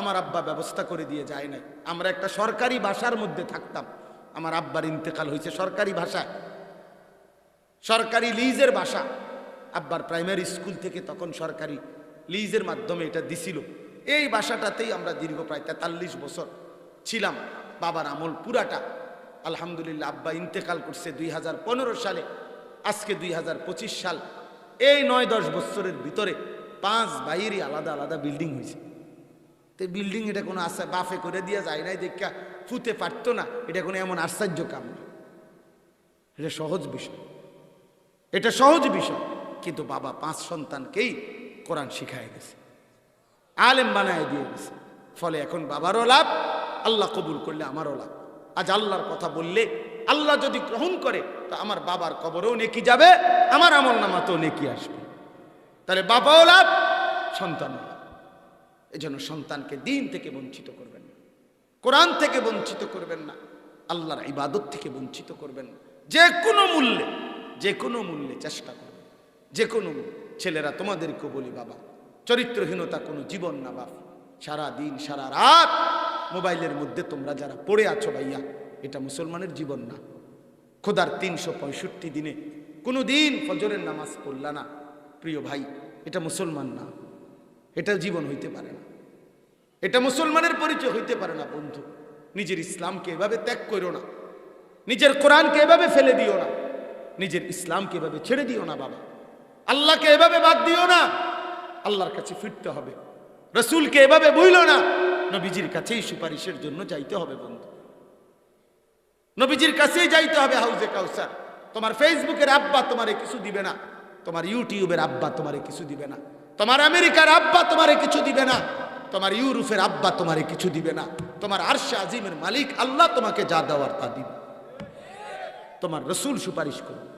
আমার আব্বা ব্যবস্থা করে দিয়ে যায় নাই। আমরা একটা সরকারি বাসার মধ্যে থাকতাম, আমার আব্বার ইন্তেকাল হয়েছে সরকারি ভাষায়, সরকারি লিজের বাসা। আব্বার প্রাইমারি স্কুল থেকে তখন সরকারি লিজের মাধ্যমে এটা দিছিল। এই বাসাটাতেই আমরা দীর্ঘ প্রায় 43 বছর ছিলাম, বাবার আমল পুরাটা। আলহামদুলিল্লাহ, আব্বা ইন্তেকাল করছে 2015 সালে, আজকে 2025 সাল। এই 9-10 বছরের ভিতরে 5 ভাইয়েরই আলাদা আলাদা বিল্ডিং হয়েছে। তো বিল্ডিং এটা কোনো বাফে করে দিয়ে যায় নাই, দেখা ফুতে পারতো না, এটা কোনো এমন আশ্চর্য কাম না, এটা সহজ বিষয়, এটা সহজ বিষয়। কিন্তু বাবা 5 সন্তানকেই কোরআন শিখায় গেছে, আলেম বানায় দিয়ে গেছে। ফলে এখন বাবারও লাভ, আল্লাহ কবুল করলে আমারও লাভ। আজ আল্লাহর কথা বললে আল্লাহ যদি গ্রহণ করে, তো আমার বাবার কবরেও নেকি যাবে, আমার আমল নামাতেও নেকি আসবে। তাহলে বাবাও লাভ, সন্তানও লাভ। এই জন্য সন্তানকে দিন থেকে বঞ্চিত করবেন না, কোরআন থেকে বঞ্চিত করবেন না, আল্লাহর ইবাদত থেকে বঞ্চিত করবেন না। যে কোনো মূল্যে, যে কোনো মূল্যে চেষ্টা করবেন, যে কোনো ছেলেরা তোমাদেরকেও বলি, বাবা, চরিত্রহীনতা কোনো জীবন না বাপ। সারা দিন সারা রাত মোবাইলের মধ্যে তোমরা যারা পড়ে আছো ভাইয়া, এটা মুসলমানের জীবন না। খোদার 365 দিনে কোনো দিন ফজরের নামাজ পড়লা না, প্রিয় ভাই, এটা মুসলমান না, এটা জীবন হইতে পারে না, এটা মুসলমানের পরিচয় হইতে পারে না। বন্ধু, নিজের ইসলামকে এভাবে ত্যাগ করো না, নিজের কোরআনকে এভাবে ফেলে দিও না, নিজের ইসলামকে এভাবে ছেড়ে দিও না বাবা, আল্লাহকে এভাবে বাদ দিও না। আল্লাহর কাছে ফিরতে হবে, রসুলকে এভাবে ভুলো না, নবীজির কাছেই সুপারিশের জন্য যাইতে হবে। বন্ধু, নবীজির কাছেই যাইতে হবে। হাউজে কাউসার, তোমার ফেসবুকের আব্বা তোমারে কিছু দিবে না, তোমার ইউটিউবের আব্বা তোমারে কিছু দিবে না, তোমার আমেরিকার আব্বা তোমারে কিছু দিবে না, তোমার ইউরোপের আব্বা তোমারে কিছু দিবে না। তোমার আরশে আজিমের মালিক আল্লাহ তোমাকে যা দেওয়ার তা দিবে। তোমার রসুল সুপারিশ করবে,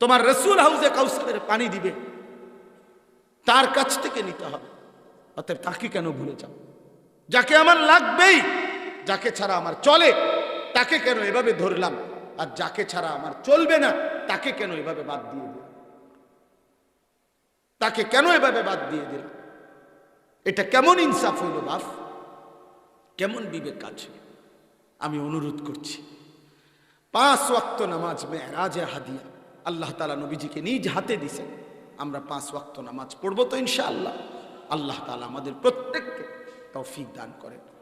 তোমার রসুল হাউজে কাউসারের পানি দিবে, তার কাছ থেকে নিতে হবে। অতএব তাকে কেন ভুলে যাও? যাকে আমার লাগবেই, যাকে ছাড়া আমার চলে, তাকে কেন এভাবে ধরলাম? আর যাকে ছাড়া আমার চলবে না, তাকে কেন এভাবে বাদ দিয়ে দিলাম? তাকে কেন এভাবে বাদ দিয়ে দিল? এটা কেমন ইনসাফ হইল বাপ? কেমন বিবেক আছে? আমি অনুরোধ করছি, 5 ওয়াক্ত নামাজ মেরাজে হাদিয়া আল্লাহ তাআলা নবীজিকে নিজ হাতে দিয়েছেন। আমরা 5 ওয়াক্ত নামাজ পড়বো তো ইনশাআল্লাহ। আল্লাহ তাআলা আমাদের প্রত্যেককে তৌফিক দান করেন।